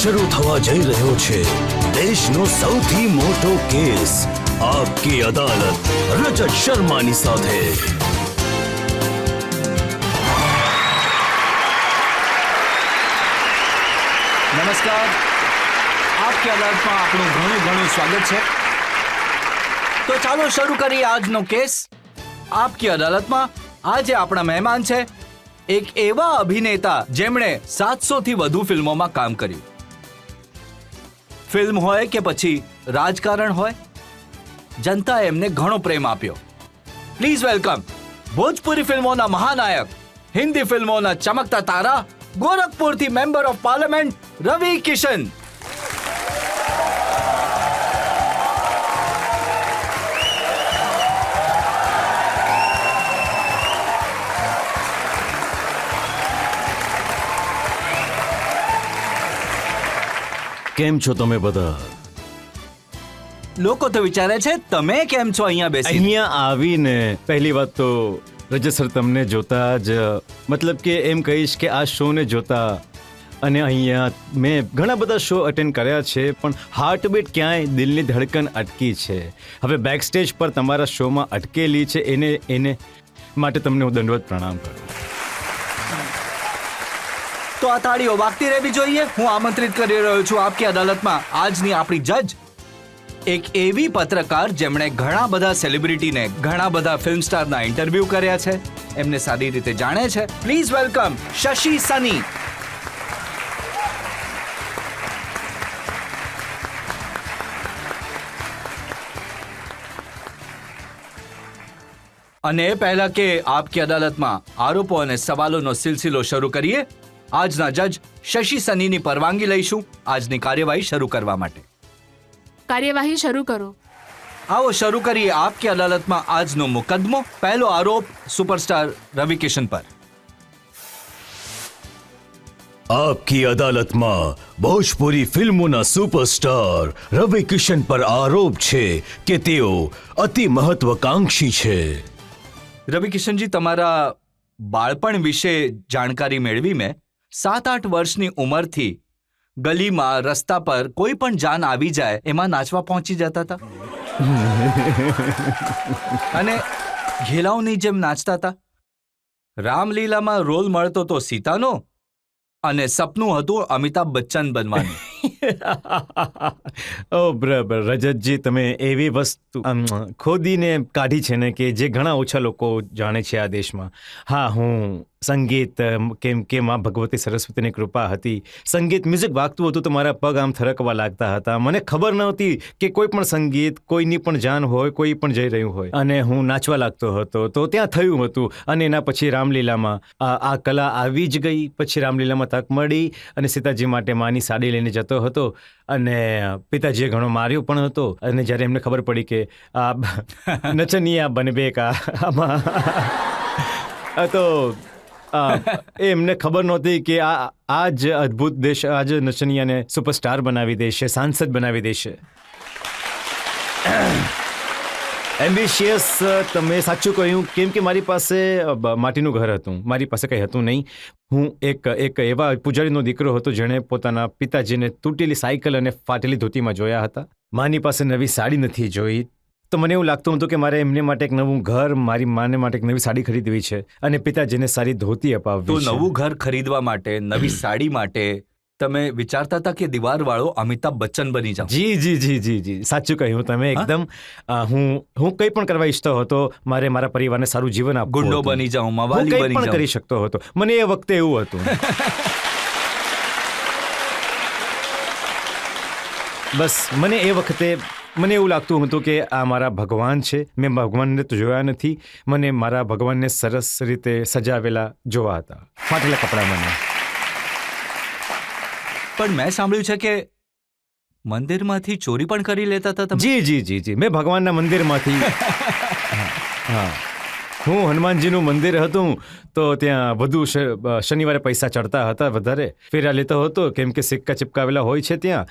શરૂ થવા જઈ રહ્યો છે દેશનો સૌથી મોટો કેસ આપકી અદાલત રજત શર્માની સાથે। નમસ્કાર, આપકી અદાલતમાં આપણું ઘણું સ્વાગત છે। તો ચાલો શરૂ કરીએ આજનો કેસ। આપકી અદાલતમાં આજે આપણા મહેમાન છે એક એવા અભિનેતા જેમણે 700 થી વધુ ફિલ્મોમાં કામ કર્યું। ફિલ્મ હોય કે પછી રાજકારણ હોય, જનતાએ એમને ઘણો પ્રેમ આપ્યો। પ્લીઝ વેલકમ ભોજપુરી ફિલ્મોના મહાનાયક, હિન્દી ફિલ્મોના ચમકતા તારા, ગોરખપુરથી મેમ્બર ઓફ પાર્લામેન્ટ રવિ કિશન। કેમ છો તમે બધા? લોકો તો વિચારે છે તમે કેમ છો અહીંયા બેસી? અહીંયા આવીને પહેલી વાત તો રજત સર તમને જોતા જ મતલબ કે એમ કહીશ કે આ શોને જોતા, અને અહીંયા મેં ઘણા બધા શો અટેન્ડ કર્યા છે પણ હાર્ટબીટ ક્યાંય દિલની ધડકન અટકી છે। હવે બેક સ્ટેજ પર તમારા શોમાં અટકેલી છે, એને માટે તમને હું દંડવત પ્રણામ કરું। તો આ તાળીઓ વાગતી રહેવી જોઈએ। હું આમંત્રિત કરી રહ્યો છું આપકી અદાલતમાં આજની આપણી જજ, એક એવી પત્રકાર જેમણે ઘણા બધા સેલિબ્રિટીને, ઘણા બધા ફિલ્મ સ્ટારના ઇન્ટરવ્યુ કર્યા છે, એમને સારી રીતે જાણે છે। Please welcome Shashi Sunny. અને એ પહેલા કે આપકી અદાલતમાં આરોપો અને સવાલોનો સિલસિલો શરૂ કરીએ, આજના જજ શશી સનીની પરવાનગી લઈશું આજની કાર્યવાહી શરૂ કરવા માટે। કાર્યવાહી શરૂ કરો। આવો શરૂ કરીએ આપકી અદાલતમાં આજનો મુકદ્દમો। પહેલો આરોપ સુપરસ્ટાર રવિ કિશન પર। આપકી અદાલતમાં ભોજપુરી ફિલ્મોના સુપરસ્ટાર રવિ કિશન પર આરોપ છે કે તેઓ અતિ મહત્વકાંક્ષી છે। રવિ કિશનજી, તમારા બાળપણ વિશે જાણકારી મેળવી મેં 7-8 વર્ષની ઉંમરથી ગલીમાં, રસ્તા પર કોઈ પણ જાન આવી જાય એમાં નાચવા પહોંચી જતા હતા અને ઘેલાઓની જેમ નાચતા હતા। રામલીલામાં રોલ મળતો તો સીતાનો અને સપનું હતું અમિતાભ બચ્ચન બનવાનું। ઓ બરાબર રજતજી, તમે એવી વસ્તુ ખોદીને કાઢી છે ને કે જે ઘણા ઓછા લોકો જાણે છે આ દેશમાં। હા, હું સંગીત, કેમ કે માં ભગવતી સરસ્વતીની કૃપા હતી, સંગીત મ્યુઝિક વાગતું હતું તો મારા પગ આમ થરકવા લાગતા હતા। મને ખબર નહોતી કે કોઈ પણ સંગીત, કોઈની પણ જાન હોય, કોઈ પણ જઈ રહ્યું હોય, અને હું નાચવા લાગતો હતો। તો ત્યાં થયું હતું, અને એના પછી રામલીલામાં આ કલા આવી જ ગઈ। પછી રામલીલામાં તક મળી અને સીતાજી માટે માની સાડી લઈને જતો હતો, અને પિતાજીએ ઘણો માર્યો પણ હતો। અને જ્યારે એમને ખબર પડી કે આ નચનિયા બનબે કા આમાં તો એમને ખબર નહોતી કે આ જ અદ્ભુત દેશ, આ જ નચનિયાને સુપરસ્ટાર બનાવી દેશે, સાંસદ બનાવી દેશે। એમ્બિશિયસ, તમે સાચું કહ્યું, કેમ કે મારી પાસે માટીનું ઘર હતું, મારી પાસે કંઈ હતું નહીં। હું એક એવા પૂજારીનો દીકરો હતો જેણે પોતાના પિતાજીને તૂટેલી સાયકલ અને ફાટેલી ધોતીમાં જોયા હતા। માની પાસે નવી સાડી નથી જોઈ, તો મને એવું લાગતું હતું કે મારે એમને માટે એક નવું ઘર, મારી માને માટે એક નવી સાડી ખરીદવી છે અને પિતાજીને સારી ધોતી અપાવવી છે। તો નવું ઘર ખરીદવા માટે, નવી સાડી માટે તમે વિચારતા હતા કે દીવારવાળો અમિતાભ બચ્ચન બની જાવ? જી જી જી જી જી, સાચું કહ્યું તમે એકદમ। હું કંઈ પણ કરવા ઈચ્છતો હતો, મારે મારા પરિવારને સારું જીવન આપવું હતું, ગુંડો બની જાઉં, મવાલી કંઈ બની પણ જાઉં, કરી શકતો હતો। મને એ વખતે એવું હતું। બસ મને એ વખતે મને એવું લાગતું હતું કે આ મારા ભગવાન છે। મેં ભગવાનને તો જોયા નથી, મને મારા ભગવાનને સરસ રીતે સજાવેલા જોવા હતા, ફાટેલા કપડામાં નહીં। પણ મેં સાંભળ્યું છે કે મંદિરમાંથી ચોરી પણ કરી લેતા હતા તમે? જી જી જી જી, મેં ભગવાનના મંદિરમાંથી હા, હું હનુમાનજીનું મંદિર હતું તો ત્યાં વધુ શનિવારે પૈસા ચડતા હતા, વધારે ફેરા લેતો હતો, કેમ કે સિક્કા ચિપકાવેલા હોય છે ત્યાં,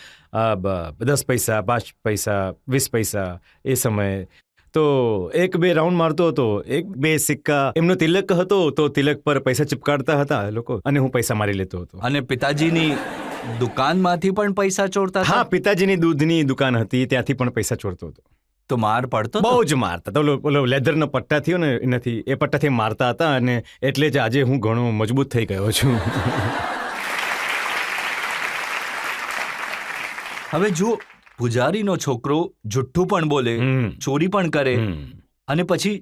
10 પૈસા, 5 પૈસા, 20 પૈસા એ સમયે। તો એક બે રાઉન્ડ મારતો હતો, એક બે સિક્કા એમનો તિલક હતો તો તિલક પર પૈસા ચિપકાડતા હતા લોકો, અને હું પૈસા મારી લેતો હતો. અને પિતાજીની દુકાનમાંથી પણ પૈસા ચોરતા હા, હતા? પિતાજીની દૂધની દુકાન હતી, ત્યાંથી પણ પૈસા ચોરતો હતો. તો માર પડતો હતો? બહુ જ મારતા હતા. ઓલો લેધરનો પટ્ટા થયો ને એનાથી, એ પટ્ટાથી મારતા હતા, અને એટલે જ આજે હું ઘણો મજબૂત થઈ ગયો છું. હવે જુઓ, પૂજારીનો છોકરો જુઠ્ઠું પણ બોલે, હમ. ચોરી પણ કરે, અને પછી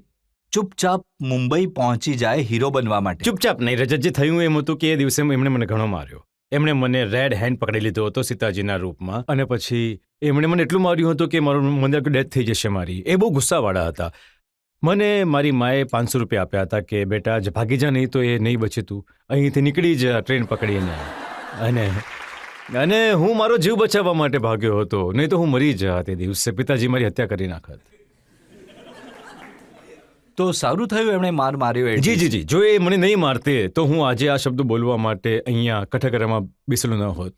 ચૂપચાપ મુંબઈ પહોંચી જાય હીરો બનવા માટે. ચૂપચાપ નહીં, રજતજી, થયું એમ હતું કે એ દિવસે એમણે મને ઘણો માર્યો. એમણે મને રેડ હેન્ડ પકડી લીધો હતો સીતાજીના રૂપમાં, અને પછી એમણે મને એટલું માર્યું હતું કે મારું મને ડેથ થઈ જશે મારી. એ બહુ ગુસ્સાવાળા હતા. મને મારી માએ 500 રૂપિયા આપ્યા હતા કે બેટા ભાગી જા, નહીં તો એ નહીં બચે, તું અહીંથી નીકળી જા ટ્રેન પકડીને. અને હું મારો જીવ બચાવવા માટે ભાગ્યો હતો, નહીં તો હું મરી જા તે દિવસે. પિતાજી મારી હત્યા કરી નાખત. તો સારું થયું એમણે માર માર્યો એટલે. જી જી જી, જો એ મને નહીં મારતે તો હું આજે આ શબ્દો બોલવા માટે અહીંયા કઠકરામાં બેસેલું ન હોત.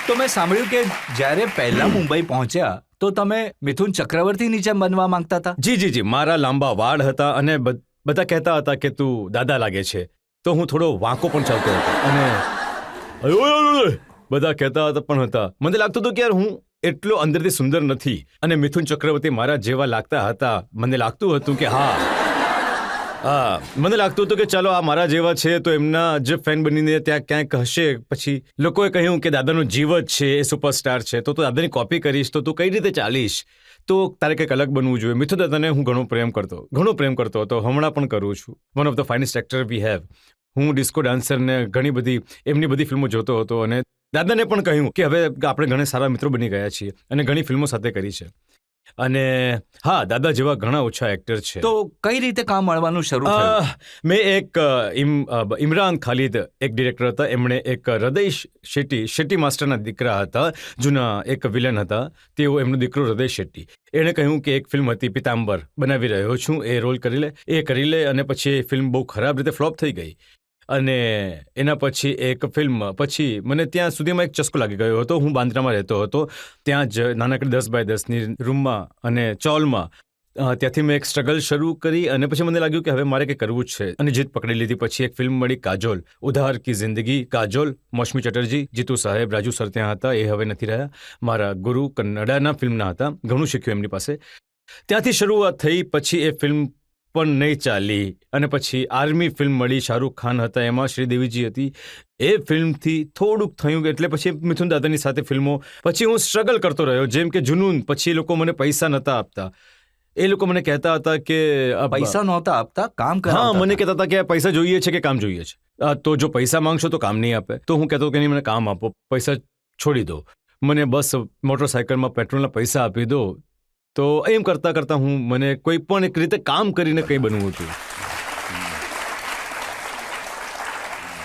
તો મેં સાંભળ્યું કે જ્યારે પહેલા મુંબઈ પહોંચ્યા તો તમે મિથુન ચક્રવર્તીની જેમ બનવા માંગતા હતા? જી જી જી, મારા લાંબા વાળ હતા અને બધા કહેતા હતા કે તું દાદા લાગે છે, તો હું થોડો વાંકો પણ ચાલતો હતો, અને બધા કહેતા હતા પણ હતા. મને લાગતું હતું કે યાર હું એટલો અંદરથી સુંદર નથી, અને મિથુન ચક્રવર્તી મારા જેવા લાગતા હતા. મને લાગતું હતું કે મને લાગતું હતું કે ચાલો આ મારા જેવા છે તો એમના જ ફેન બનીને ત્યાં ક્યાંક હશે. પછી લોકોએ કહ્યું કે દાદાનો જીવ જ છે, એ સુપરસ્ટાર છે, તો તું દાદાની કોપી કરીશ તો તું કઈ રીતે ચાલીશ, તો તારે કંઈક અલગ બનવું જોઈએ. મિથુન દાદાને હું ઘણો પ્રેમ કરતો હતો, હમણાં પણ કરું છું. One of the finest actor we have. હું ડિસ્કો ડાન્સરને ઘણી બધી એમની બધી ફિલ્મો જોતો હતો, અને દાદાને પણ કહ્યું કે હવે આપણે ઘણા સારા મિત્રો બની ગયા છીએ અને ઘણી ફિલ્મો સાથે કરી છે. અને હા, દાદા જેવા ઘણા ઓછા એક્ટર છે. તો કઈ રીતે કામ મળવાનું શરૂ થયું? મેં એક ઇમરાન ખાલિદ એક ડિરેક્ટર હતા, એમણે એક હૃદય શેટ્ટી માસ્ટરના દીકરા હતા, જૂના એક વિલન હતા, તેઓ એમનો દીકરો હૃદય શેટ્ટી. એણે કહ્યું કે એક ફિલ્મ હતી પિતાંબર, બનાવી રહ્યો છું, એ રોલ કરી લે. અને પછી એ ફિલ્મ બહુ ખરાબ રીતે ફ્લોપ થઈ ગઈ, અને એના પછી એક ફિલ્મ પછી મને ત્યાં સુધીમાં એક ચસ્કો લાગી ગયો હતો. હું બાંદ્રામાં રહેતો હતો, ત્યાં જ નાનકડી 10x10ની રૂમમાં અને ચોલમાં. ત્યાંથી મેં એક સ્ટ્રગલ શરૂ કરી, અને પછી મને લાગ્યું કે હવે મારે કંઈ કરવું જ છે, અને જીત પકડી લીધી. પછી એક ફિલ્મ મળી કાજોલ, ઉધાર કી જિંદગી. કાજોલ, મૌસમી ચેટર્જી, જીતુ સાહેબ, રાજુ સર ત્યાં હતા, એ હવે નથી રહ્યા. મારા ગુરુ કન્નડાના ફિલ્મના હતા, ઘણું શીખ્યું એમની પાસે. ત્યાંથી શરૂઆત થઈ. પછી એ ફિલ્મ પણ નહીં ચાલી, અને પછી આર્મી ફિલ્મ મળી, શાહરૂખ ખાન હતા એમાં, શ્રીદેવીજી હતી. એ ફિલ્મથી થોડુંક થયું, એટલે પછી મિથુન દાદાની સાથે ફિલ્મો. પછી હું સ્ટ્રગલ કરતો રહ્યો, જેમ કે જુનૂન. પછી એ લોકો મને પૈસા નહોતા આપતા. એ લોકો મને કહેતા હતા કે પૈસા નહોતા આપતા, કામ કરાવતા હા, મને હતા. કહેતા હતા કે પૈસા જોઈએ છે કે કામ જોઈએ છે. તો જો પૈસા માંગશો તો કામ નહીં આપે. તો હું કહેતો કે નહીં, મને કામ આપો, પૈસા છોડી દો, મને બસ મોટરસાઇકલમાં પેટ્રોલના પૈસા આપી દો. તો એમ કરતાં કરતાં મને કોઈ પણ એક રીતે કામ કરીને કંઈ બનવું હતું.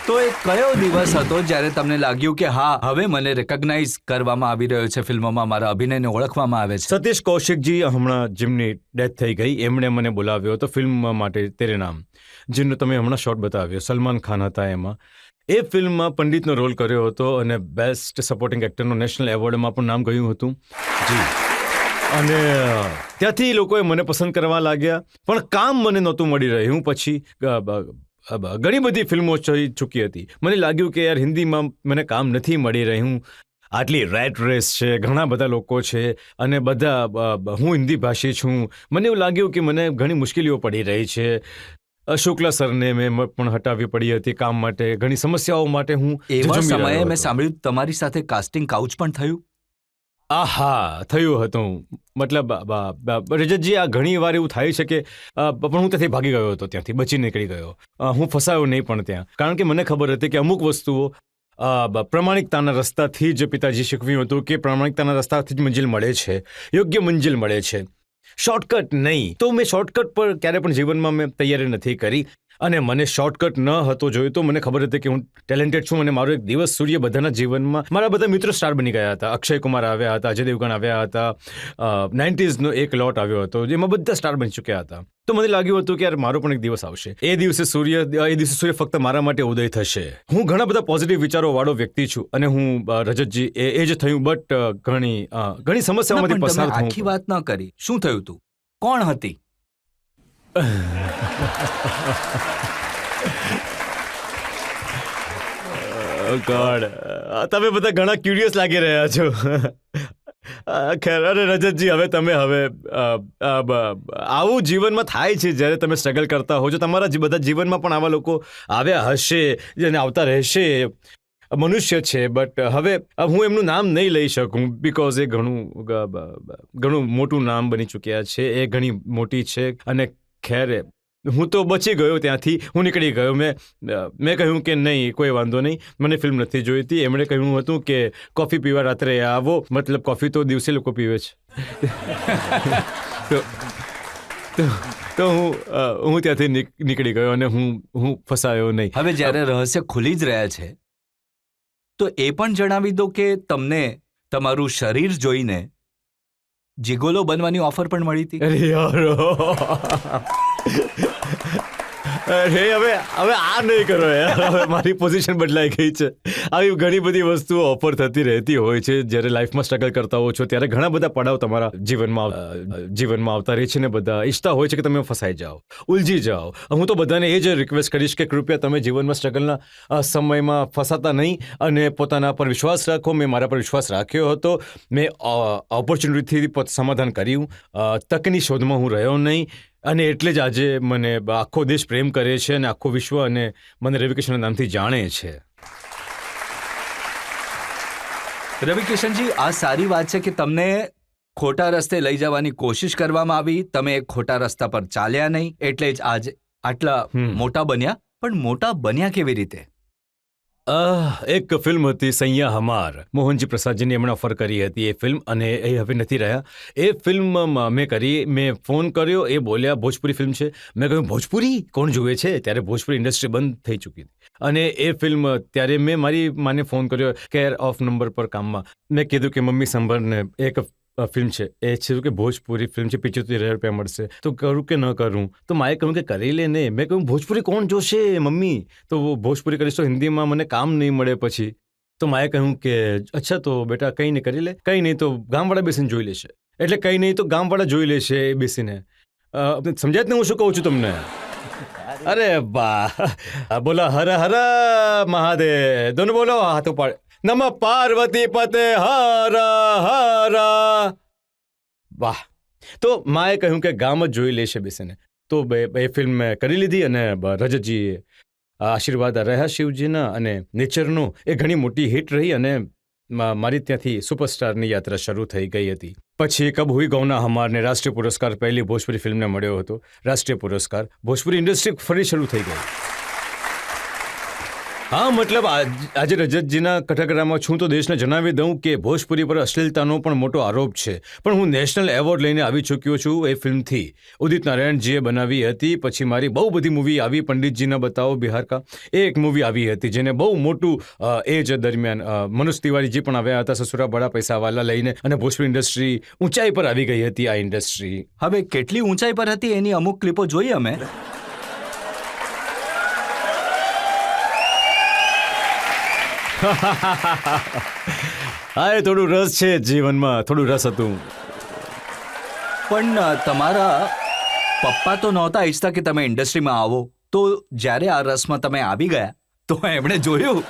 તો એ કયો દિવસ હતો જ્યારે તમને લાગ્યું કે હા, હવે મને રેકગ્નાઇઝ કરવામાં આવી રહ્યો છે ફિલ્મોમાં, મારા અભિનયને ઓળખવામાં આવે છે? સતીશ કૌશિકજી, હમણાં જેમની ડેથ થઈ ગઈ, એમણે મને બોલાવ્યો હતો ફિલ્મ માટે તેરે નામ, જેનો તમે હમણાં શોટ બતાવ્યો. સલમાન ખાન હતા એમાં. એ ફિલ્મમાં પંડિતનો રોલ કર્યો હતો, અને બેસ્ટ સપોર્ટિંગ એક્ટરનો નેશનલ એવોર્ડમાં પણ નામ ગયું હતું. જી. અને ત્યાંથી લોકોએ મને પસંદ કરવા લાગ્યા, પણ કામ મને નહોતું મળી રહ્યું. પછી ઘણી બધી ફિલ્મો થઈ ચૂકી હતી. મને લાગ્યું કે યાર હિન્દીમાં મને કામ નથી મળી રહ્યું, આટલી રેટ રેસ છે, ઘણા બધા લોકો છે, અને હું હિન્દી ભાષી છું. મને એવું લાગ્યું કે મને ઘણી મુશ્કેલીઓ પડી રહી છે. શુક્લા સરને મેં પણ હટાવવી પડી હતી કામ માટે, ઘણી સમસ્યાઓ માટે. હું એવા સમયે મેં સાંભળ્યું તમારી સાથે કાસ્ટિંગ કાઉચ પણ થયું? હા, થયું હતું. મતલબ રજતજી, આ ઘણી વાર એવું થાય છે કે પણ હું ત્યાંથી ભાગી ગયો હતો, ત્યાંથી બચી નીકળી ગયો. હું ફસાયો નહીં પણ ત્યાં, કારણ કે મને ખબર હતી કે અમુક વસ્તુઓ પ્રમાણિકતાના રસ્તાથી જ પિતાજી શીખવ્યું હતું કે પ્રમાણિકતાના રસ્તાથી જ મંજિલ મળે છે, યોગ્ય મંજિલ મળે છે, શોર્ટકટ નહીં. તો મેં શોર્ટકટ પર ક્યારે પણ જીવનમાં મેં તૈયારી નથી કરી, અને મને શોર્ટકટ ન હતો જોઈતો. મને ખબર હતી કે હું ટેલેન્ટેડ છું, અને મારો એક દિવસ સૂર્ય બધાના જીવનમાં, મારા બધા મિત્રો સ્ટાર બની ગયા હતા. અક્ષય કુમાર આવ્યા હતા, અજય દેવગણ આવ્યા હતા, 90s એક લોટ આવ્યો હતો, જેમાં બધા સ્ટાર બની ચૂક્યા હતા. તો મને લાગ્યું હતું કે યાર મારો પણ એક દિવસ આવશે. એ દિવસે સૂર્ય ફક્ત મારા માટે ઉદય થશે. હું ઘણા બધા પોઝિટિવ વિચારો વાળો વ્યક્તિ છું, અને હું રજતજી એ જ થયું. બટ ઘણી સમસ્યાઓમાંથી પસાર થયું. આખી વાત ન કરી, શું થયું તું? કોણ હતી? ગોડ તમે બધા ઘણા ક્યુરિયસ લાગી રહ્યા છો. ખેર અરે રજતજી હવે તમે આવું જીવનમાં થાય છે જ્યારે તમે સ્ટ્રગલ કરતા હો છો. તમારા બધા જીવનમાં પણ આવા લોકો આવ્યા હશે જેને આવતા રહેશે. મનુષ્ય છે બટ હવે હું એમનું નામ નહીં લઈ શકું બિકોઝ એ ઘણું મોટું નામ બની ચૂક્યા છે. એ ઘણી મોટી છે અને ખેર હું તો બચી ગયો ત્યાંથી. હું નીકળી ગયો. મેં કહ્યું કે નહીં કોઈ વાંધો નહીં, મને ફિલ્મ નથી જોઈતી. એમણે કહ્યું હતું કે કોફી પીવા રાત્રે આવો, મતલબ કોફી તો દિવસે લોકો પીવે છે. તો હું ત્યાંથી નીકળી ગયો અને હું ફસાયો નહીં. હવે જ્યારે રહસ્ય ખુલી જ રહ્યા છે તો એ પણ જણાવી દો કે તમને તમારું શરીર જોઈને જીગોલો બનવાની ઓફર પણ મળી હતી. અરે યાર હવે આ નહીં કરો યાર. હવે મારી પોઝિશન બદલાઈ ગઈ છે. આવી ઘણી બધી વસ્તુઓ ઓફર થતી રહેતી હોય છે. જ્યારે લાઈફમાં સ્ટ્રગલ કરતા હો છો ત્યારે ઘણા બધા પડાવ તમારા જીવનમાં આવતા રહે છે ને બધા ઈચ્છતા હોય છે કે તમે ફસાઈ જાઓ, ઉલઝી જાઓ. હું તો બધાને એ જ રિક્વેસ્ટ કરીશ કે કૃપયા તમે જીવનમાં સ્ટ્રગલના સમયમાં ફસાતા નહીં અને પોતાના પર વિશ્વાસ રાખો. મેં મારા પર વિશ્વાસ રાખ્યો હતો. મેં ઓપોર્ચ્યુનિટીથી સમાધાન કર્યું. તકની શોધમાં હું રહ્યો નહીં અને એટલે જ આજે મને આખો દેશ પ્રેમ કરે છે અને આખો વિશ્વ અને મને રવિ કિશનના નામથી જાણે છે. રવિ કિશનજી, આ સારી વાત છે કે તમને ખોટા રસ્તે લઈ જવાની કોશિશ કરવામાં આવી. તમે ખોટા રસ્તા પર ચાલ્યા નહીં એટલે જ આજ આટલા મોટા બન્યા. પણ મોટા બન્યા કેવી રીતે? એક ફિલ્મ હતી સૈયા હમાર. મોહનજી પ્રસાદજીને એમણે ઓફર કરી હતી એ ફિલ્મ અને એ હવે નથી રહ્યા. એ ફિલ્મ મેં કરી. મેં ફોન કર્યો. એ બોલ્યા ભોજપુરી ફિલ્મ છે. મેં કહ્યું ભોજપુરી કોણ જુએ છે? ત્યારે ભોજપુરી ઇન્ડસ્ટ્રી બંધ થઈ ચૂકી હતી અને એ ફિલ્મ ત્યારે મેં મારી માને ફોન કર્યો કેર ઓફ નંબર પર કામમાં. મેં કીધું કે મમ્મી સાંભળને એક ફિલ્મ છે એ છે કે ભોજપુરી ફિલ્મ છે, 75,000 રૂપિયા મળશે તો કરું કે ન કરું? તો માએ કહ્યું કે કરી લે ને. મેં કહ્યું ભોજપુરી કોણ જોશે મમ્મી? તો ભોજપુરી કરીશ તો હિન્દીમાં મને કામ નહીં મળે પછી. તો માએ કહ્યું કે અચ્છા તો બેટા કંઈ નહીં કરી લે. કંઈ નહીં તો ગામવાળા બેસીને જોઈ લેશે. એટલે કંઈ નહીં તો ગામવાળા જોઈ લેશે એ બેસીને. સમજાય ને હું શું કહું છું તમને? અરે વાહ, બોલો હર હર મહાદેવ. દોનો બોલો હાથો પાડ. નમ પાર્વતી પતે હર હર. વાહ. તો માએ કહ્યું કે ગામ જ જોઈ લેશે બેસીને. તો એ ફિલ્મ મેં કરી લીધી અને રજતજીએ આશીર્વાદ રહ્યા શિવજીના અને નેચરનો. એ ઘણી મોટી હિટ રહી અને મારી ત્યાંથી સુપરસ્ટારની યાત્રા શરૂ થઈ ગઈ હતી. પછી કબ હુઈ ગૌના હમારને રાષ્ટ્રીય પુરસ્કાર પહેલી ભોજપુરી ફિલ્મને મળ્યો હતો. રાષ્ટ્રીય પુરસ્કાર. ભોજપુરી ઇન્ડસ્ટ્રી ફરી શરૂ થઈ ગઈ. હા, મતલબ આજે રજતજીના કટકરામાં છું તો દેશને જણાવી દઉં કે ભોજપુરી પર અશ્લીલતાનો પણ મોટો આરોપ છે. પણ હું નેશનલ એવોર્ડ લઈને આવી ચૂક્યો છું એ ફિલ્મથી. ઉદિત નારાયણજીએ બનાવી હતી. પછી મારી બહુ બધી મૂવી આવી. પંડિતજીના બતાવો બિહાર કા એ એક મૂવી આવી હતી જેને બહુ મોટું એજ દરમિયાન મનોજ તિવારીજી પણ આવ્યા હતા સસુરા બડા પૈસાવાલા લઈને અને ભોજપુરી ઇન્ડસ્ટ્રી ઊંચાઈ પર આવી ગઈ હતી. આ ઇન્ડસ્ટ્રી હવે કેટલી ઊંચાઈ પર હતી એની અમુક ક્લિપો જોઈ અમે. હા, એ થોડું રસ છે જીવનમાં. થોડું રસ હતું. પણ તમારા પપ્પા તો નહોતા ઈચ્છતા કે તમે ઇન્ડસ્ટ્રીમાં આવો. તો જ્યારે આ રસમાં તમે આવી ગયા તો એમણે જોયું.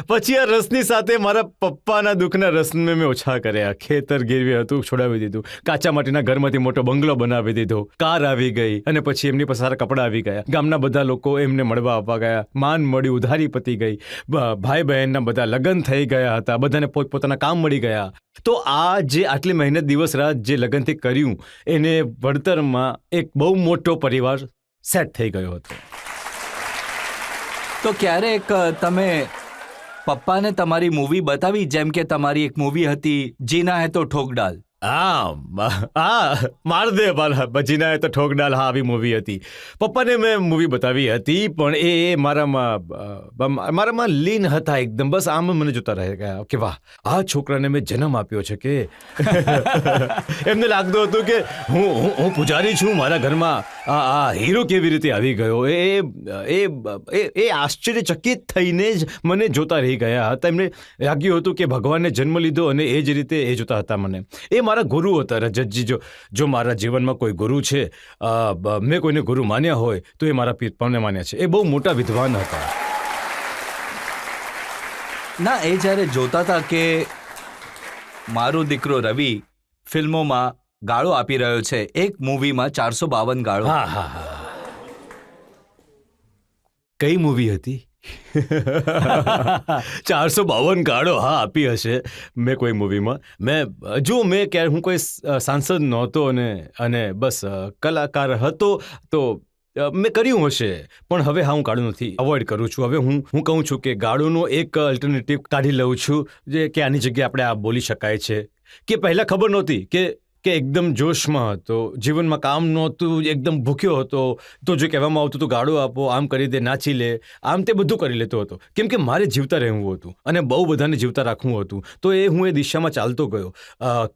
પછી આ રસની સાથે મારા પપ્પાના દુઃખના રસને મેં ઓછા કર્યા. ખેતર ગીરવે હતું છોડાવી દીધું. કાચા માટીના ઘરમાંથી મોટો બંગલો બનાવી દીધો. કાર આવી ગઈ અને પછી એમની પાસે સારા કપડાં આવી ગયા. ગામના બધા લોકો એમને મળવા આવવા ગયા. માન મળ્યું, ઉધારી પતી ગઈ. ભાઈ બહેનના બધા લગ્ન થઈ ગયા હતા. બધાને પોતપોતાના કામ મળી ગયા. તો આ જે આટલી મહેનત દિવસ રાત જે લગ્નથી કર્યું એને વળતરમાં એક બહુ મોટો પરિવાર સેટ થઈ ગયો હતો. તો ક્યારેક તમે પપ્પાને તમારી મૂવી બતાવી? જેમ કે તમારી એક મૂવી હતી જીના હે તો ઠોક ડાલ. માર દે જીના હે તો ઠોક ડાલ. હા, આવી મૂવી હતી. પપ્પાને મેં મૂવી બતાવી હતી પણ એ મારામાં લીન હતા એકદમ. બસ આમ મને જોતા રહી ગયા કે વાહ, આ છોકરાને મેં જન્મ આપ્યો છે કે. એમને લાગતું હતું કે હું પૂજારી છું. મારા ઘરમાં આ હીરો કેવી રીતે આવી ગયો? એ આશ્ચર્યચકિત થઈને જ મને જોતા રહી ગયા હતા. એમને લાગ્યું હતું કે ભગવાને જન્મ લીધો અને એ જ રીતે એ જોતા હતા મને. એ મારા ગુરુ હતા રજતજી. જો મારા જીવનમાં કોઈ ગુરુ છે, મેં કોઈને ગુરુ માન્યા હોય તો એ મારા પિતાને માન્યા છે. એ બહુ મોટા વિદ્વાન હતા. ના, એ જ્યારે જોતા હતા કે મારો દીકરો રવિ ફિલ્મોમાં ગાળો આપી રહ્યો છે, એક મૂવીમાં 452 ગાળો. હા હા હા કઈ મૂવી હતી? 452 ગાળો હા આપી હશે મેં કોઈ મૂવીમાં. મેં ક્યારે હું કોઈ સાંસદ નહોતો અને બસ કલાકાર હતો તો મેં કર્યું હશે, પણ હવે હા હું ગાળું નથી અવોઇડ કરું છું. હવે હું કહું છું કે ગાળુનો એક અલ્ટરનેટિવ કાઢી લઉં છું, જે કે આની જગ્યાએ આપણે આ બોલી શકાય છે કે પહેલાં ખબર નહોતી કે એકદમ જોશમાં હતો, જીવનમાં કામ નહોતું, એકદમ ભૂખ્યો હતો, તો જો કહેવામાં આવતું તો ગાળો આપો, આમ કરી દે, નાચી લે, આમ તે બધું કરી લેતો હતો, કેમ કે મારે જીવતા રહેવું હતું અને બહુ બધાને જીવતા રાખવું હતું. તો હું એ દિશામાં ચાલતો ગયો,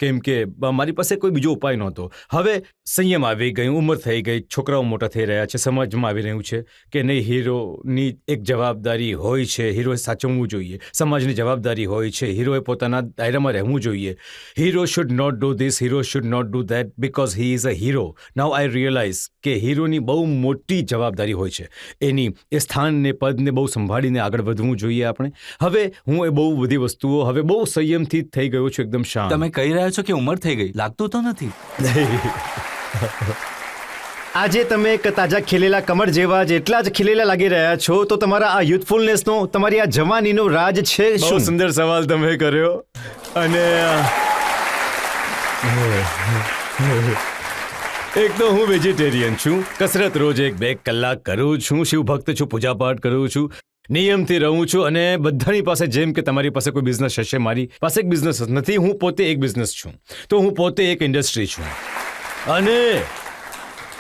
કેમ કે મારી પાસે કોઈ બીજો ઉપાય નહોતો. હવે સંયમ આવી ગયું, ઉંમર થઈ ગઈ, છોકરાઓ મોટા થઈ રહ્યા છે, સમાજમાં આવી રહ્યું છે કે નહીં, હીરોની એક જવાબદારી હોય છે, હીરોએ સાચવવું જોઈએ, સમાજની જવાબદારી હોય છે, હીરોએ પોતાના દાયરામાં રહેવું જોઈએ. Hero should not do this, hero should not do that because he is a hero. Now I realize કે હીરોની બહુ મોટી જવાબદારી હોય છે, એની એ સ્થાનને પદને બહુ સંભાળીને આગળ વધવું જોઈએ આપણે. હવે હું એ બહુ બધી વસ્તુઓ હવે બહુ સંયમથી થઈ ગયો છું, એકદમ શાંત. તમે કહી રહ્યા છો કે ઉંમર થઈ ગઈ, લાગતું તો નથી. આજે તમે એક તાજા ખીલેલા કમળ જેવા જેટલા જ ખીલેલા લાગી રહ્યા છો, તો તમારા આ યુથફુલનેસનો, તમારી આ જવાનીનો રાજ છે શું? બહુ સુંદર સવાલ તમે કર્યો. અને એક તો હું વેજીટેરિયન છું, કસરત રોજ 1-2 કલાક કરું છું, શિવ ભક્ત છું, પૂજાપાઠ કરું છું, નિયમથી રહું છું. અને બધાની પાસે, જેમ કે તમારી પાસે કોઈ બિઝનેસ હશે, મારી પાસે એક બિઝનેસ નથી, હું પોતે એક બિઝનેસ છું, તો હું પોતે એક ઇન્ડસ્ટ્રી છું. અને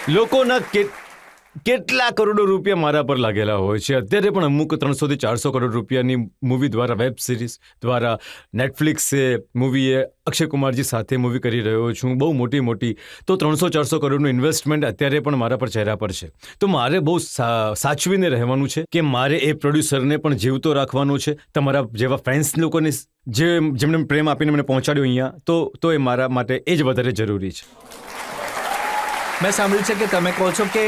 લોકોના કેટલા કરોડો રૂપિયા મારા પર લાગેલા હોય છે. અત્યારે પણ અમુક 300 થી 400 કરોડ રૂપિયાની મૂવી દ્વારા, વેબ સિરીઝ દ્વારા, નેટફ્લિક્સે મૂવીએ અક્ષય કુમારજી સાથે મૂવી કરી રહ્યો છું, બહુ મોટી. તો 300-400 કરોડનું ઇન્વેસ્ટમેન્ટ અત્યારે પણ મારા પર ચહેરા પર છે. તો મારે બહુ સાચવીને રહેવાનું છે કે મારે એ પ્રોડ્યુસરને પણ જીવતો રાખવાનો છે. તમારા જેવા ફેન્સ લોકોને જેમને પ્રેમ આપીને મને પહોંચાડ્યો અહીંયા, તો એ મારા માટે એ જ વધારે જરૂરી છે. મેં સાંભળ્યું છે કે તમે કહો છો કે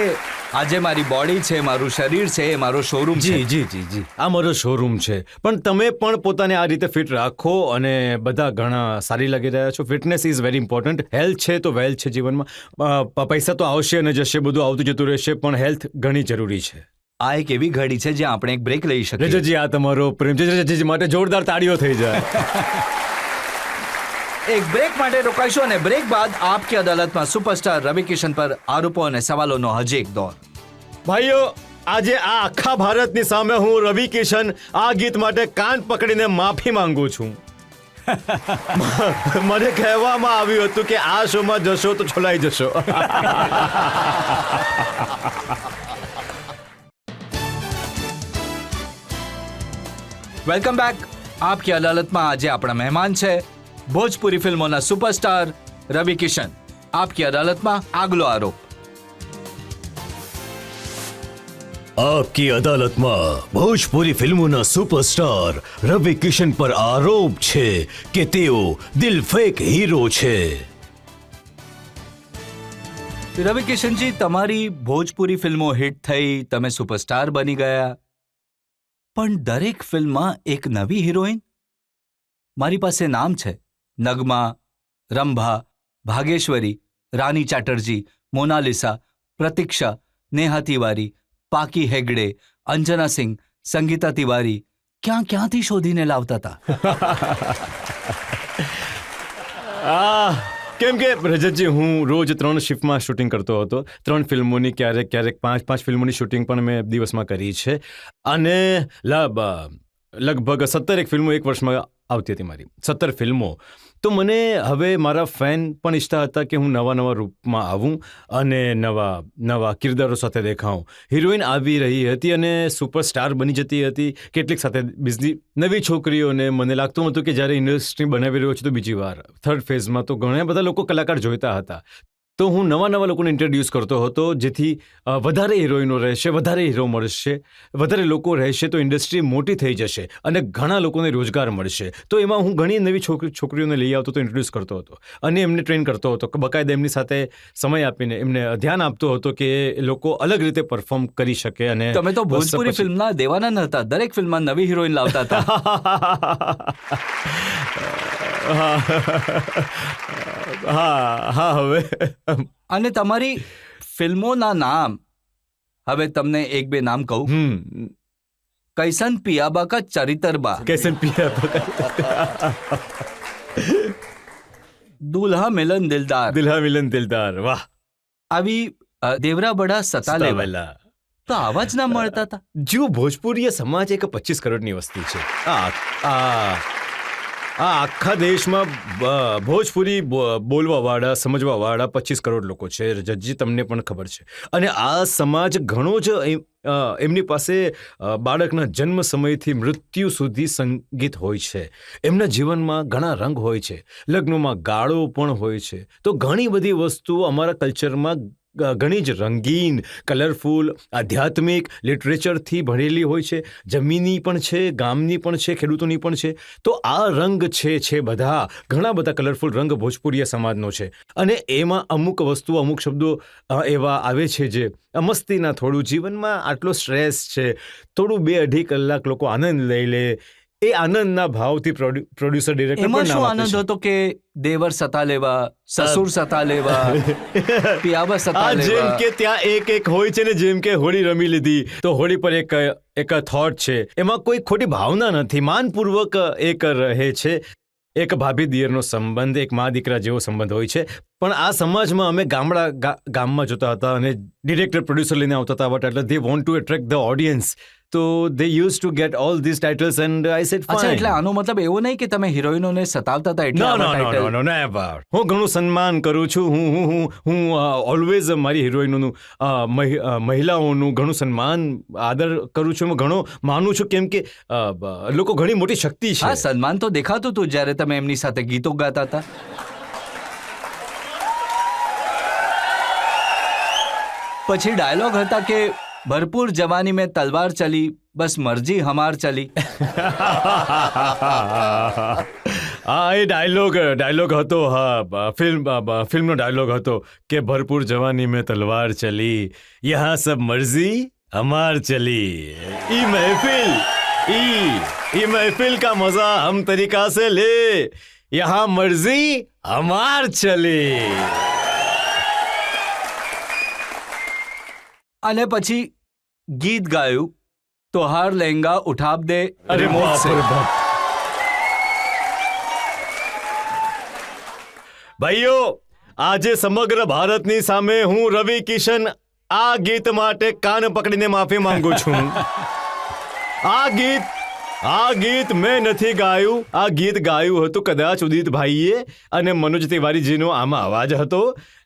આજે મારી બોડી છે, મારું શરીર છે, એ મારો શોરૂમ છે. જી, આ મારો શોરૂમ છે. પણ તમે પણ પોતાને આ રીતે ફિટ રાખો અને બધા ઘણા સારી લાગી રહ્યા છો. Fitness is very important. Health છે તો વેલ્થ છે જીવનમાં. પૈસા તો આવશે અને જશે, બધું આવતું જતું રહેશે, પણ હેલ્થ ઘણી જરૂરી છે. આ એક એવી ઘડી છે જ્યાં આપણે એક બ્રેક લઈ શકીએ. રજતજી, આ તમારો પ્રેમ છે, રજતજી માટે જોરદાર તાળીઓ થઈ જાય. એક બ્રેક માટે રોકાઈશું અને બ્રેક બાદ આપકી અદાલતમાં સુપરસ્ટાર રવિ કિશન પર આરોપો અને સવાલોનો હજી એક દોર. ભાઈઓ, આજે આ આખા ભારતની સામે હું રવિ કિશન આ ગીત માટે કાન પકડીને માફી માંગુ છું. મને કહેવામાં આવ્યું હતું કે આ શોમાં જશો તો છોલાઈ જશો. Welcome back. આપકી અદાલતમાં આજે આપણા મહેમાન છે ભોજપુરી ફિલ્મોના સુપરસ્ટાર રવિ કિશન. આપકી અદાલતમાં આગલો આરોપ. आपकी अदालतમાં ભોજપુરી ફિલ્મોના સુપરસ્ટાર રવિ કિશન પર આરોપ છે કે તેઓ દિલફેક હીરો છે. રવિ કિશનજી, તમારી ભોજપુરી ફિલ્મો હિટ થઈ, તમે સુપરસ્ટાર બની ગયા, પણ દરેક ફિલ્મમાં એક નવી હિરોઈન. મારી પાસે નામ છે: નગમા, રંભા, ભાગેશ્વરી, રાની ચેટર્જી, મોનાલિસા, પ્રતીક્ષા, નેહા તિવારી, પાકી હેગડે, અંજના સિંહ, સંગીતા તિવારી. ક્યાંથી શોધીને લાવતા હતા? કેમ કે રજતજી, હું રોજ 3 શિફ્ટમાં શૂટિંગ કરતો હતો. 3 ફિલ્મોની, ક્યારેક 5 ફિલ્મોની શૂટિંગ પણ મેં દિવસમાં કરી છે. અને લગભગ 17 ફિલ્મો એક વર્ષમાં આવતી હતી મારી, 17 ફિલ્મો. તો મને હવે મારા ફેન પણ ઈચ્છતા હતા કે હું નવા રૂપમાં આવું અને નવા કિરદારો સાથે દેખાઉં. હિરોઈન આવી રહી હતી અને સુપરસ્ટાર બની જતી હતી, કેટલીક સાથે બીજી નવી છોકરીઓને. મને લાગતું હતું કે જ્યારે ઇન્ડસ્ટ્રી બનાવી રહ્યો છે તો બીજી વાર 3rd ફેઝમાં તો ઘણા બધા લોકો કલાકાર જોઈતા હતા. તો હું નવા લોકોને ઇન્ટ્રોડ્યુસ કરતો હતો, જેથી વધારે હિરોઈનો રહેશે, વધારે હીરો મળશે, વધારે લોકો રહેશે તો ઇન્ડસ્ટ્રી મોટી થઈ જશે અને ઘણા લોકોને રોજગાર મળશે. તો એમાં હું ઘણી નવી છોકરીઓને લઈ આવતો હતો, ઇન્ટ્રોડ્યુસ કરતો હતો અને એમને ટ્રેન કરતો હતો, બકાયદા એમની સાથે સમય આપીને એમને ધ્યાન આપતો હતો કે લોકો અલગ રીતે પરફોર્મ કરી શકે. અને તમે તો ભોજપુરી ફિલ્મના દેવાનંદ હતા, દરેક ફિલ્મમાં નવી હિરોઈન લાવતા હતા. હવે અને તમારી ફિલ્મોના નામ, હવે તમને એક બે નામ કહું. કૈસન પિયાબા કા ચરિતરબા, कैसन पिया દુલ્હા મિલન દિલદાર, દિલ્હા મિલન દિલદાર, વાહ. આવી દેવરા બડા સતાલેવા. સતાવેલા. તો આવા જ નામ મળતા હતા. જો ભોજપુરીય સમાજ એક 25 કરોડની વસ્તી છે. આ આખા દેશમાં ભોજપુરી બોલવાવાળા, સમજવાવાળા 25 કરોડ લોકો છે, જજી, તમને પણ ખબર છે. અને આ સમાજ ઘણો જ એમની પાસે બાળકના જન્મ સમયથી મૃત્યુ સુધી સંગીત હોય છે. એમના જીવનમાં ઘણા રંગ હોય છે, લગ્નોમાં ગાળો પણ હોય છે. તો ઘણી બધી વસ્તુઓ અમારા કલ્ચરમાં ઘણી જ રંગીન, કલરફુલ, આધ્યાત્મિક, લિટરેચરથી ભરેલી હોય છે. જમીની પણ છે, ગામની પણ છે, ખેડૂતોની પણ છે. તો આ રંગ છે બધા, ઘણા બધા કલરફુલ રંગ ભોજપુરીય સમાજનો છે. અને એમાં અમુક વસ્તુઓ, અમુક શબ્દો એવા આવે છે જે મસ્તીના, થોડું જીવનમાં આટલો સ્ટ્રેસ છે, થોડું 2-2.5 કલાક લોકો આનંદ લઈ લે. એ આનંદના ભાવથી પ્રોડ્યુસર ડિરેક્ટર એમાં પણ શું નામ આનંદ આપે છે. હતો કે દેવર સતા લેવા, સસુર સતા લેવા, પિયાબા સતા જેમ લેવા. કે ત્યાં એક હોય છે ને, જેમ કે હોળી રમી લીધી તો હોળી પર એક થોટ છે, એમાં કોઈ ખોટી ભાવના નથી, માનપૂર્વક એક રહે છે. એક ભાભી દિયરનો સંબંધ, એક મા દીકરા જેવો સંબંધ હોય છે. પણ આ સમાજમાં અમે ગામમાં જોતા હતા અને ડિરેક્ટર પ્રોડ્યુસર લઈને આવતા હતા, બટ એટલે they want to attract the audience. તો they use to get all this titles and I said અચ્છા, ફાઇન. એટલે આનો મતલબ એવો નહીં કે તમે હિરોઈનોને સતાવતા હતા એટલે નો આવા નો નો title? નો નેવર. હું ઘણું સન્માન કરું છું. હું ઓલવેઝ મારી હિરોઈનોનું, મહિલાઓનું ઘણું સન્માન, આદર કરું છું. હું ઘણો માનું છું, કેમ કે લોકો ઘણી મોટી શક્તિ હા, છે. સન્માન તો દેખાતું હતું જ્યારે તમે એમની સાથે ગીતો ગાતા હતા. પછી ડાયલોગ હતા કે ભરપૂર જવાની મેં તલવાર ચલી, બસ મરજી હમાર ચલી. હા, એ ડાયલોગ હતો. હા, ફિલ્મનો ડાયલોગ હતો કે ભરપૂર જવાની મેં તલવાર ચલી, યહાં સબ મરજી હમાર ચલી. ઈ महफिल का मजा हम तरीका से ले, यहाँ मर्जी हमार चली. અને પછી ગીત ગાયું તો હાર લહેંગા ઉઠાબ દે અરે remote બાપ से. રે બાપ. ભાઈઓ, આજે સમગ્ર ભારતની સામે હું રવિ કિશન આ ગીત માટે કાન પકડીને માફી માંગુ છું. આ ગીત મેં નથી ગાયું. આ ગીત ગાયું હતું કદાચ ઉદિતભાઈએ, અને મનોજ તિવારીજીનો આમાં અવાજ હતો.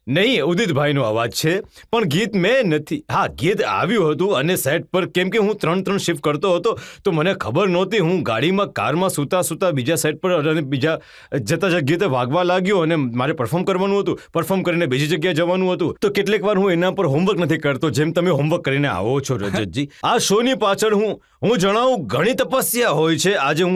નહીં, ઉદિતભાઈનો અવાજ છે, પણ ગીત મેં નથી. હા, ગીત આવ્યું હતું અને સેટ પર, કેમ કે હું 3 શિફ્ટ કરતો હતો તો મને ખબર નહોતી. હું ગાડીમાં, કારમાં સૂતા બીજા સેટ પર અને બીજા જતા ગીતે વાગવા લાગ્યો અને મારે પરફોર્મ કરવાનું હતું. પરફોર્મ કરીને બીજી જગ્યાએ જવાનું હતું. તો કેટલીક વાર હું એના પર હોમવર્ક નથી કરતો, જેમ તમે હોમવર્ક કરીને આવો છો રજતજી. આ શોની પાછળ હું જણાવું, ઘણી તપસ્યા હોય છે. આજે હું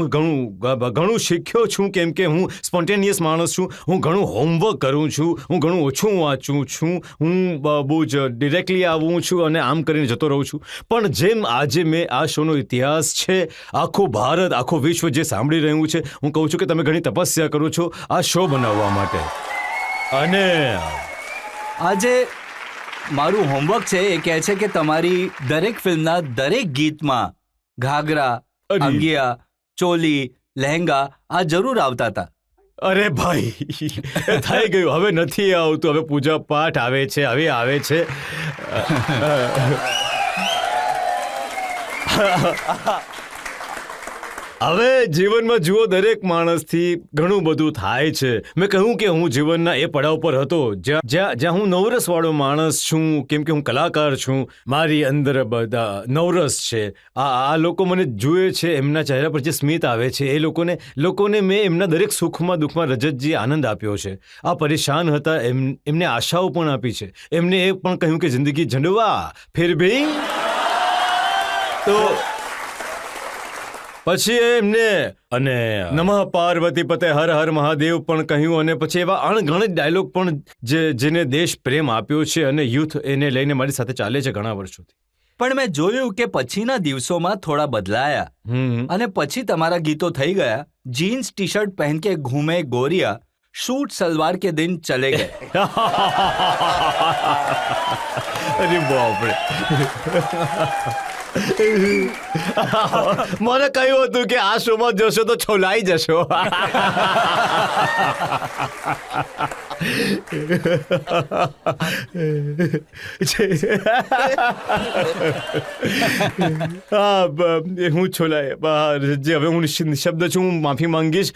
ઘણું શીખ્યો છું, કેમ કે હું સ્પોન્ટેનિયસ માણસ છું. હું ઘણું હોમવર્ક કરું છું, હું ઘણું ઓછું વાંચું છું, હું બહુ જ ડિરેક્ટલી આવું છું અને આમ કરીને જતો રહું છું. પણ જેમ આજે મેં આ શોનો ઇતિહાસ છે, આખું ભારત, આખું વિશ્વ જે સાંભળી રહ્યું છે, હું કહું છું કે તમે ઘણી તપસ્યા કરો છો આ શો બનાવવા માટે. અને આજે મારું હોમવર્ક છે એ કહે છે કે તમારી દરેક ફિલ્મના દરેક ગીતમાં ઘાઘરા, અરે. અંગિયા, ચોલી, લહેંગા આ જરૂર આવતા હતા. અરે ભાઈ, થઈ ગયું. હવે નથી આવતું. હવે પૂજા પાઠ આવે છે, હવે આવે છે. હવે જીવનમાં જુઓ, દરેક માણસથી ઘણું બધું થાય છે. મેં કહ્યું કે હું જીવનના એ પડાવ પર હતો જ્યાં હું નવરસવાળો માણસ છું, કેમ કે હું કલાકાર છું. મારી અંદર બધા નવરસ છે. આ લોકો મને જુએ છે, એમના ચહેરા પર જે સ્મિત આવે છે, એ લોકોને મેં એમના દરેક સુખમાં દુઃખમાં રજતજી આનંદ આપ્યો છે. આ પરેશાન હતા, એમને આશાઓ પણ આપી છે. એમને એ પણ કહ્યું કે જિંદગી ઝંડવા ફિર ભી. તો પછી એમને અને નમઃ પાર્વતી પતે હર હર મહાદેવ પણ કહ્યું, અને પછી એવા અણગણિત ડાયલોગ પણ જેને દેશ પ્રેમ આપ્યો છે, અને યુથ એને લઈને મારી સાથે ચાલે છે ઘણા વર્ષોથી. પણ મેં જોયું કે પછીના દિવસોમાં થોડા બદલાયા અને પછી તમારા ગીતો થઈ ગયા જીન્સ ટી શર્ટ પહેન કે ઘૂમે ગોરિયા, शूट सलवार के दिन चले गए. અરે બાપ રે. મને કહ્યું હતું કે આ શોમાં જશો તો છોલાઈ જશો. હું છોલાય જે હવે હું નિશબ્દ છું. હું માફી માંગીશ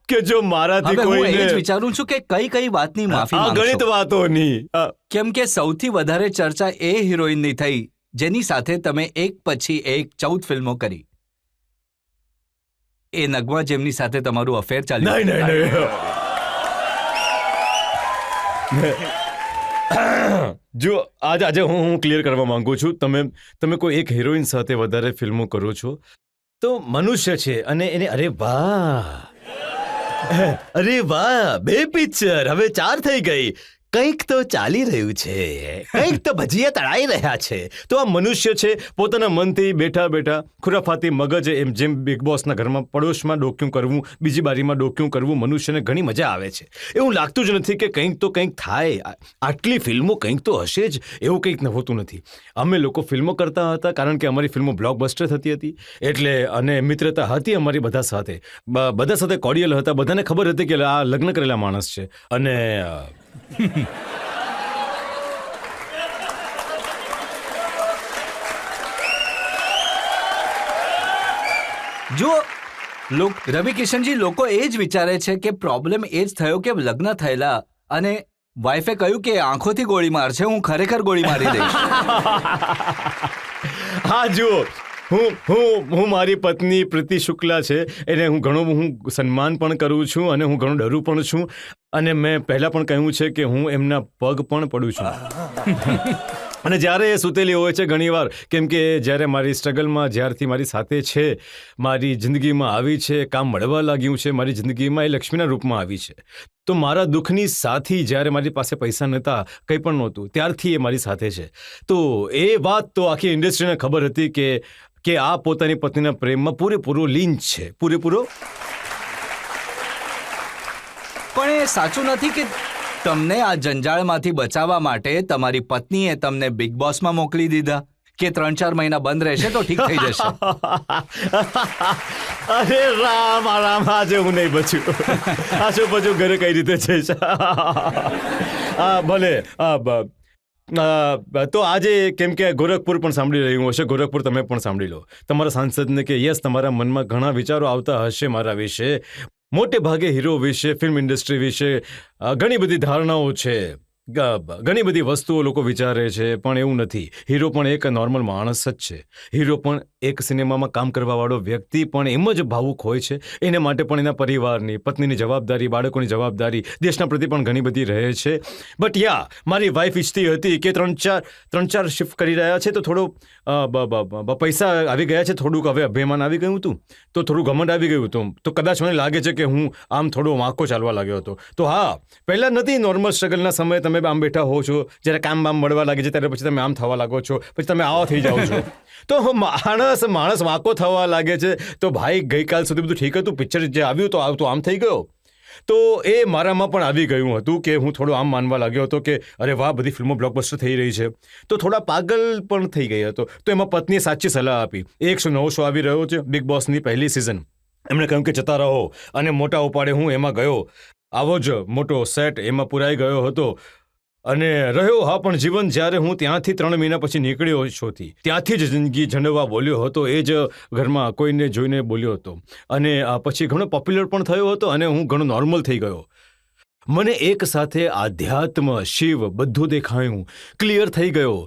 કે જો મારાથી કોઈ એ જ વિચારું છું કે કઈ વાતની માફી ગણિત વાતોની, કેમ કે સૌથી વધારે ચર્ચા એ હિરોઈનની થઈ જેની સાથે તમે એક પછી એક 14 ફિલ્મો કરી. એ નગમા જેમની સાથે તમારું અફેર ચાલ્યું. નહીં. જો આજે હું ક્લિયર કરવા માંગુ છું. તમે કોઈ એક હિરોઈન સાથે વધારે ફિલ્મો કરો છો તો મનુષ્ય છે, અને એને અરે વાહ 2 પિક્ચર, હવે 4 થઈ ગઈ. કંઈક તો ચાલી રહ્યું છે, કંઈક તો ભજીયા તળાઈ રહ્યા છે. તો આ મનુષ્ય છે, પોતાના મનથી બેઠા ખુરાફાતી મગજ, એમ જેમ બિગ બોસના ઘરમાં પડોશમાં ડોક્યું કરવું, બીજી બારીમાં ડોક્યું કરવું, મનુષ્યને ઘણી મજા આવે છે. એવું લાગતું જ નથી કે કંઈક તો કંઈક થાય. આટલી ફિલ્મો કંઈક તો હશે જ, એવું કંઈક હોતું નથી. અમે લોકો ફિલ્મો કરતા હતા કારણ કે અમારી ફિલ્મો બ્લોકબસ્ટર થતી હતી, એટલે અને મિત્રતા હતી અમારી બધા સાથે કોર્ડિયલ હતા. બધાને ખબર હતી કે આ લગ્ન કરેલા માણસ છે. અને જો રવિ કિશનજી, લોકો એ જ વિચારે છે કે પ્રોબ્લેમ એ જ થયો કે લગ્ન થયેલા અને વાઈફે કહ્યું કે આંખોથી ગોળી મારશે, હું ખરેખર ગોળી મારી દઈશ. હા જુઓ, હું મારી પત્ની પ્રીતિ શુક્લા છે, એને હું સન્માન પણ કરું છું, અને હું ઘણું ડરું પણ છું. અને મેં પહેલાં પણ કહ્યું છે કે હું એમના પગ પણ પડું છું. અને જ્યારે એ સૂતેલી હોય છે ઘણીવાર, કેમ કે જ્યારે મારી સ્ટ્રગલમાં જ્યારથી મારી સાથે છે, મારી જિંદગીમાં આવી છે, કામ મળવા લાગ્યું છે, મારી જિંદગીમાં એ લક્ષ્મીના રૂપમાં આવી છે. તો મારા દુઃખની સાથી જ્યારે મારી પાસે પૈસા નહોતા, કંઈ પણ નહોતું, ત્યારથી એ મારી સાથે છે. તો એ વાત તો આખી ઇન્ડસ્ટ્રીને ખબર હતી કે આ પોતાની પત્નીના પ્રેમમાં પૂરેપૂરો લીન છે, પૂરેપૂરો. પણ એ સાચું નથી કે તમને આ જંજાળમાંથી બચાવવા માટે તમારી પત્નીએ તમને બિગ બોસમાં મોકલી દીધા કે 3-4 મહિના બંધ રહેશે તો ઠીક થઈ જશે? અરે રામ, આજે હું નહીં બચ્યું. આ શું બચ્યું ઘરે કઈ રીતે છે? ભલે. તો આજે કેમ કે ગોરખપુર પણ સાંભળી રહ્યું હશે, ગોરખપુર તમે પણ સાંભળી લો. તમારા સાંસદને કે યસ, તમારા મનમાં ઘણા વિચારો આવતા હશે મારા વિશે, મોટે ભાગે હીરો વિશે, ફિલ્મ ઇન્ડસ્ટ્રી વિશે ઘણી બધી ધારણાઓ છે, ઘણી બધી વસ્તુઓ લોકો વિચારે છે. પણ એવું નથી. હીરો પણ એક નોર્મલ માણસ જ છે. હીરો પણ એક સિનેમામાં કામ કરવાવાળો વ્યક્તિ પણ એમ જ ભાવુક હોય છે. એને માટે પણ એના પરિવારની, પત્નીની જવાબદારી, બાળકોની જવાબદારી, દેશના પ્રતિ પણ ઘણી બધી રહે છે. બટ મારી વાઈફ ઈચ્છતી હતી કે 3-4 શિફ્ટ કરી રહ્યા છે તો થોડો પૈસા આવી ગયા છે, થોડુંક હવે અભિમાન આવી ગયું હતું, તો થોડું ઘમંડ આવી ગયું હતું. તો કદાચ મને લાગે છે કે હું આમ થોડો વાંકો ચાલવા લાગ્યો હતો. તો પહેલાં નથી. નોર્મલ સ્ટ્રગલના સમયે તમે આમ બેઠા હો છો, જ્યારે કામ મળવા લાગે છે ત્યારે પછી તમે આમ થવા લાગો છો, પછી તમે આવા થઈ જાઓ છો. તો માણસ વાંકો થવા લાગે છે. તો ભાઈ, ગઈકાલ સુધી બધું ઠીક હતું, પિક્ચર જે આવ્યું તો આમ થઈ ગયો. તો એ મારામાં પણ આવી ગયું હતું કે હું થોડો આમ માનવા લાગ્યો હતો કે અરે વાહ, બધી ફિલ્મો બ્લોકબસ્ટર થઈ રહી છે. તો થોડા પાગલ પણ થઈ ગઈ હતો. તો એમાં પત્નીએ સાચી સલાહ આપી. એક નવો શો આવી રહ્યો છે, બિગ બોસની પહેલી સિઝન. એમણે કહ્યું કે જતા રહો, અને મોટા ઉપાડે હું એમાં ગયો. આવો જ મોટો સેટ એમાં પુરાઈ ગયો હતો. અને રહ્યો હા પણ જીવન જ્યારે હું ત્યાંથી 3 મહિના પછી નીકળ્યો શોથી ત્યાંથી જ જિંદગી જણવા બોલ્યો હતો એ જ ઘરમાં કોઈને જોઈને બોલ્યો હતો અને પછી ઘણો પોપ્યુલર પણ થયો હતો અને હું ઘણો નોર્મલ થઈ ગયો. મને એક સાથે આધ્યાત્મ શિવ બધું દેખાયું, ક્લિયર થઈ ગયો.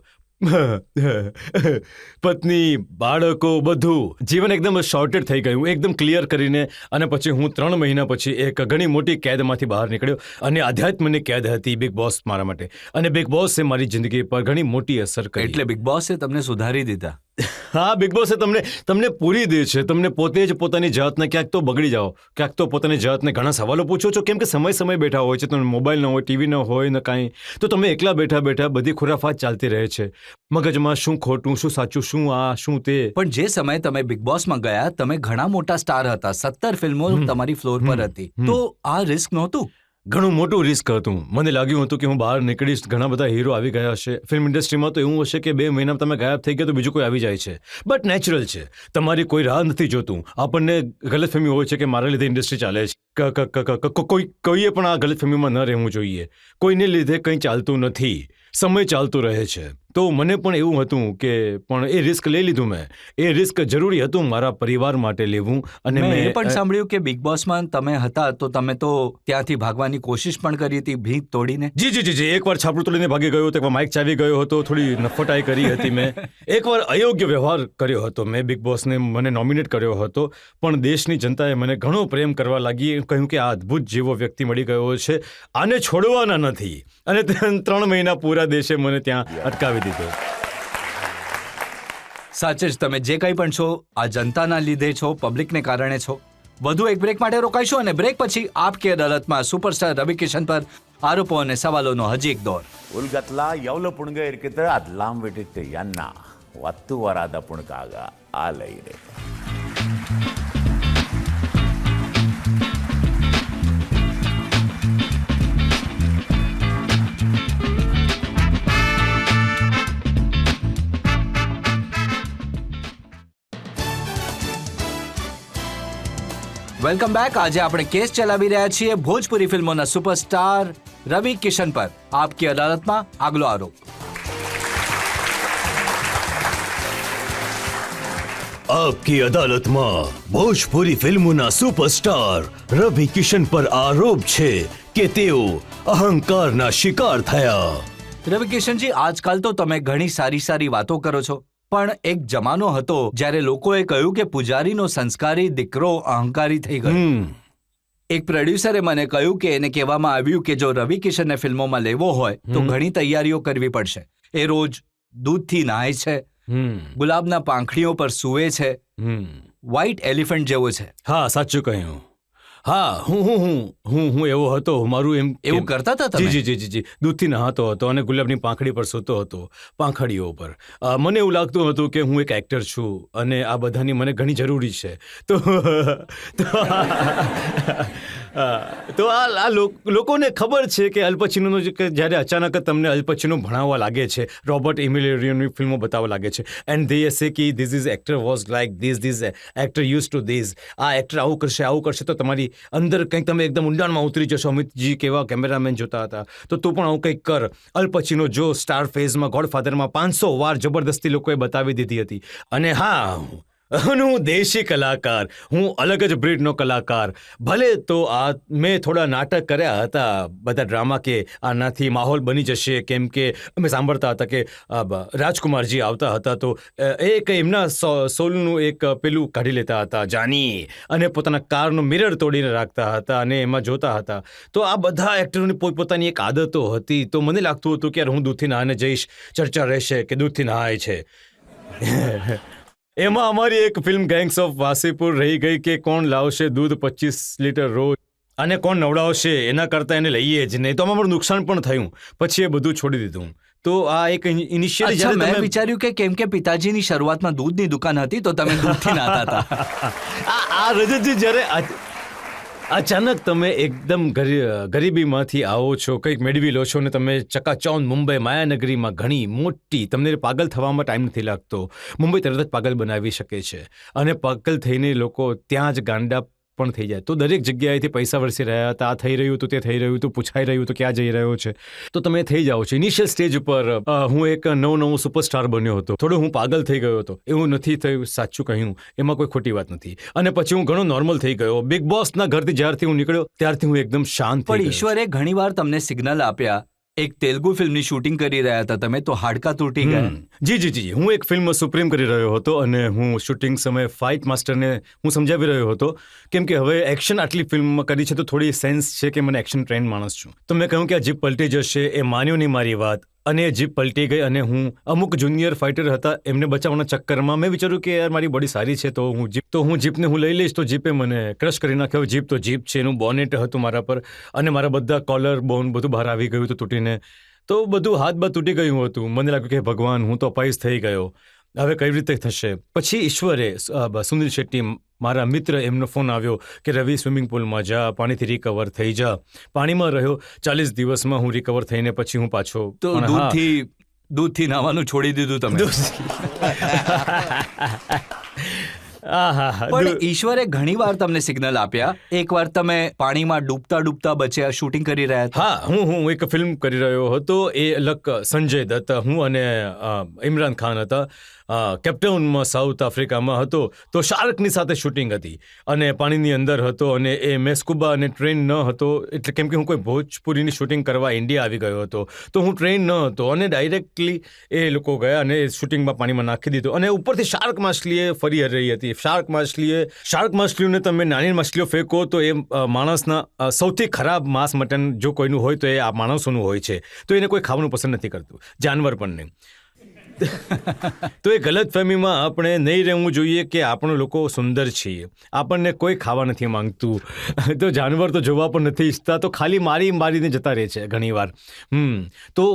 પત્ની, બાળકો, બધું જીવન એકદમ શોર્ટેડ થઈ ગયું, એકદમ ક્લિયર કરીને. અને પછી હું 3 મહિના પછી એક ઘણી મોટી કેદમાંથી બહાર નીકળ્યો અને આધ્યાત્મની કેદ હતી બિગ બોસ મારા માટે. અને બિગ બોસે મારી જિંદગી પર ઘણી મોટી અસર કરી. એટલે બિગ બોસે તમને સુધારી દીધા. હા, બિગ બોસે તમને પૂરી દે છે. તમને પોતે જ પોતાની જાતને ક્યાંક તો બગડી જાઓ, ક્યાંક તો પોતાની જાતને ઘણા સવાલો પૂછો છો, કેમ કે સમય બેઠા હોય છે. તમને મોબાઈલ ન હોય, ટીવી ન હોય ને કાંઈ, તો તમે એકલા બેઠા બધી ખુરાફાત ચાલતી રહે છે મગજમાં. શું ખોટું, શું સાચું, શું આ, શું તે. પણ જે સમયે તમે બિગ બોસમાં ગયા, તમે ઘણા મોટા સ્ટાર હતા, 17 ફિલ્મો તમારી ફ્લોર પર હતી, તો આ રિસ્ક નહોતું? ઘણું મોટું રિસ્ક હતું. મને લાગ્યું હતું કે હું બહાર નીકળીશ, ઘણા બધા હીરો આવી ગયા હશે. ફિલ્મ ઇન્ડસ્ટ્રીમાં તો એવું હશે કે 2 મહિના તમે ગાયબ થઈ ગયા તો બીજું કોઈ આવી જાય છે. બટ નેચરલ છે, તમારી કોઈ રાહ નથી જોતું. આપણને ગલતફહેમી હોય છે કે મારા લીધે ઇન્ડસ્ટ્રી ચાલે છે. કોઈએ પણ આ ગલતફહેમીમાં ન રહેવું જોઈએ. કોઈને લીધે કંઈ ચાલતું નથી, સમય ચાલતો રહે છે. તો મને પણ એવું હતું કે પણ એ રિસ્ક લઈ લીધું મેં. એ રિસ્ક જરૂરી હતું મારા પરિવાર માટે લેવું. અને મેં મેં એ પણ સાંભળ્યું કે બિગ બોસમાં તમે હતા તો તમે તો ત્યાંથી ભાગવાની કોશિશ પણ કરી હતી, ભીત તોડીને. જી. એકવાર છાપરું તોડીને ભાગી ગયો હતો, એકવાર માઇક ચાવી ગયો હતો, થોડી નફટાઈ કરી હતી મેં. એકવાર અયોગ્ય વ્યવહાર કર્યો હતો મેં. બિગ બોસને મને નોમિનેટ કર્યો હતો, પણ દેશની જનતાએ મને ઘણો પ્રેમ કરવા લાગી. કહ્યું કે આ અદ્ભુત જેવો વ્યક્તિ મળી ગયો છે, આને છોડવાના નથી. અને 3 મહિના પૂરા દેશે મને ત્યાં અટકાવી દીધો. સાચે જ, તમે જે કંઈ પણ છો આ જનતાના લીધે છો, પબ્લિકને કારણે છો. વધુ એક બ્રેક માટે રોકાઈશું અને બ્રેક પછી આપકી અદાલતમાં સુપરસ્ટાર રવિ કિશન પર આરોપો અને સવાલોનો હજી એક દોર. ಉಲ್ಗತ್ಲಾ ಎವ್ಲ ಪುಣ್ಗ ಇರ್ಕಿದ್ರೆ ಅದ್ಲಾಂ ಬಿಟ್ಟಿತ್ತು ಎನ್ನ ಒತ್ತು ವರಾದ ಪುಣ್ಕಾಗ ಆ ಲೈರೆ. Welcome back. આજે આપણે કેસ ચલાવી રહ્યા છીએ ભોજપુરી ફિલ્મોના સુપરસ્ટાર રવિ કિશન પર આપકી અદાલતમાં આગલો આરોપ. આપકી અદાલતમાં ભોજપુરી ફિલ્મોના સુપરસ્ટાર રવિ કિશન પર આરોપ છે કે તેઓ અહંકારના શિકાર થયા. રવિ કિશનજી, આજકાલ તો તમે ઘણી સારી વાતો કરો છો, પણ એક જમાનો હતો જ્યારે લોકોએ કહ્યું કે પૂજારીનો સંસ્કારી દીકરો અહંકારી થઈ ગયો. એક પ્રોડ્યુસરે મને કહ્યું કે એને કહેવામાં આવ્યું કે જો રવિ કિશનને ફિલ્મોમાં લેવો હોય તો ઘણી તૈયારીઓ કરવી પડશે. એ રોજ દૂધથી નહાય છે, ગુલાબના પાંખડીઓ પર સૂવે છે, વ્હાઇટ એલિફન્ટ જેવો છે. હા, સાચું કહ્યું. હા, હું એવો હતો. મારું એમ એવું કરતા હતા તમે? જી. દૂધથી નહાતો હતો અને ગુલાબની પાંખડી પર સૂતો હતો, પાંખડીઓ પર. મને એવું લાગતું હતું કે હું એક એક્ટર છું અને આ બધાની મને ઘણી જરૂરી છે. તો આ લોકોને ખબર છે કે અલ્પચીનોનો જ્યારે અચાનક જ તમને અલ્પચીનો ભણાવવા લાગે છે, રોબર્ટ એમિલિયરની ફિલ્મો બતાવવા લાગે છે, એન્ડ દે સે કે this is actor was like this actor use to this, આ એક્ટર આવું કરશે તો તમારી અંદર કંઈક તમે એકદમ ઊંડાણમાં ઉતરી જશો. અમિતજી કેવા કેમેરામેન જોતા હતા, તો તું પણ આવું કંઈક કર. અલ્પચીનો જો સ્ટાર ફેઝમાં, ગોડફાધરમાં 500 વાર જબરદસ્તી લોકોએ બતાવી દીધી હતી. અને હા, હું દેશી કલાકાર, હું અલગ જ બ્રીડનો કલાકાર. ભલે તો આ મેં થોડા નાટક કર્યા હતા, બધા ડ્રામા, કે આનાથી માહોલ બની જશે, કેમ કે અમે સાંભળતા હતા કે રાજકુમારજી આવતા હતા તો એક એમના સોલનું એક પેલું કાઢી લેતા હતા, જાની, અને પોતાના કારનો મિરર તોડીને રાખતા હતા અને એમાં જોતા હતા. તો આ બધા એક્ટરોની પોતપોતાની એક આદતો હતી. તો મને લાગતું હતું કે યાર હું દૂધથી નહાને જઈશ, ચર્ચા રહેશે કે દૂધથી નહાય છે. એમાં અમારી એક ફિલ્મ ગેંગ્સ ઓફ વાસીપુર રહી ગઈ કે કોણ લાવશે દૂધ 25 લીટર રોજ અને કોણ નવડાવશે, એના કરતાં એને લઈએ જ નહીં. તો અમારું નુકસાન પણ થયું, પછી એ બધું છોડી દીધું. તો આ એક ઇનિશિયલી મેં વિચાર્યું કે કેમ કે પિતાજીની શરૂઆતમાં દૂધની દુકાન હતી તો તમે દૂધથી નાતા હતા. આ રજતજી, જ્યારે અચાનક તમે એકદમ ગરીબીમાંથી આવો છો, કંઈક મેળવી લો છો ને તમે ચકાચૌંધ મુંબઈ માયાનગરીમાં ઘણી મોટી, તમને પાગલ થવામાં ટાઈમ નથી લાગતો. મુંબઈ તરત જ પાગલ બનાવી શકે છે અને પાગલ થઈને લોકો ત્યાં જ ગાંડા પણ થઈ જાય. તો દરેક જગ્યાએથી પૈસા વરસી રહ્યા હતા, આ થઈ રહ્યું હતું, તે થઈ રહ્યું હતું, પૂછાઈ રહ્યું હતું ક્યાં જઈ રહ્યો છે, તો તમે થઈ જાઓ છો. ઇનિશિયલ સ્ટેજ ઉપર હું એક નવો સુપરસ્ટાર બન્યો હતો, થોડો હું પાગલ થઈ ગયો હતો, એવું નથી થયું, સાચું કહ્યું, એમાં કોઈ ખોટી વાત નથી. અને પછી હું ઘણો નોર્મલ થઈ ગયો. બિગ બોસના ઘરથી જ્યારથી હું નીકળ્યો ત્યારથી હું એકદમ શાંત થઈ પણ ગયો. ઈશ્વરે ઘણીવાર તમને સિગ્નલ આપ્યા. એક તેલુગુ ફિલ્મની શૂટિંગ કરી રહ્યા હતા તમે, તો હાડકા તૂટી ગયા. જી. હું એક ફિલ્મ સુપ્રીમ કરી રહ્યો હતો અને હું શૂટિંગ સમયે ફાઇટ માસ્ટરને હું સમજાવી રહ્યો હતો, કેમ કે હવે એક્શન આટલી ફિલ્મમાં કરી છે તો થોડી સેન્સ છે કે મને એક્શન ટ્રેન્ડ માણસ છું. તો મેં કહ્યું કે આ જીપ પલટી જશે, એ માન્યો નહીં મારી વાત, અને એ જીપ પલટી ગઈ. અને હું અમુક જુનિયર ફાઇટર હતા એમને બચાવવાના ચક્કરમાં મેં વિચાર્યું કે યાર મારી બોડી સારી છે તો હું જીપને હું લઈ લઈશ. તો જીપે મને ક્રશ કરી નાખ્યો. જીપ તો જીપ છે, એનું બોનેટ હતું મારા પર, અને મારા બધા કોલર બોન બધું બહાર આવી ગયું હતું તૂટીને. તો બધું હાથ બાદ તૂટી ગયું હતું. મને લાગ્યું કે ભગવાન, હું તો અપાઈસ થઈ ગયો, હવે કઈ રીતે થશે. પછી ઈશ્વરે, સુનિલ શેટ્ટી મારા મિત્ર, એમનો ફોન આવ્યો કે રવિ સ્વિમિંગ પુલમાં જા, પાણીથી રિકવર થઈ જા. પાણીમાં રહ્યો 40 દિવસમાં હું રિકવર થઈને પછી હું પાછો. તો દૂધથી નાવાનું છોડી દીધું તમે. પણ ઈશ્વરે ઘણીવાર તમને સિગ્નલ આપ્યા. એકવાર તમે પાણીમાં ડૂબતા બચ્યા, શૂટિંગ કરી રહ્યા હતા. હા, હું એક ફિલ્મ કરી રહ્યો હતો. એ સંજય દત્ત, હું અને ઇમરાન ખાન હતા. કેપ્ટાઉનમાં સાઉથ આફ્રિકામાં હતો, તો શાર્કની સાથે શૂટિંગ હતી અને પાણીની અંદર હતો. અને એ મેં સ્કુબા અને ટ્રેન ન હતો, એટલે કેમ કે હું કોઈ ભોજપુરીની શૂટિંગ કરવા ઇન્ડિયા આવી ગયો હતો, તો હું ટ્રેન ન હતો. અને ડાયરેક્ટલી એ લોકો ગયા અને શૂટિંગમાં પાણીમાં નાખી દીધો. અને ઉપરથી શાર્ક માછલીએ ફરી રહી હતી. શાર્ક માછલીઓને તમે નાની માછલીઓ ફેંકો તો એ માણસના સૌથી ખરાબ માંસ મટન જો કોઈનું હોય તો એ આ માણસોનું હોય છે. તો એને કોઈ ખાવાનું પસંદ નથી કરતું, જાનવર પણ નહીં. તો એ ગલત ફહેમીમાં આપણે નહીં રહેવું જોઈએ કે આપણે લોકો સુંદર છીએ, આપણને કોઈ ખાવા નથી માંગતું. તો જાનવર તો જોવા પણ નથી ઈચ્છતા, તો ખાલી મારીને જતા રહે છે ઘણીવાર. તો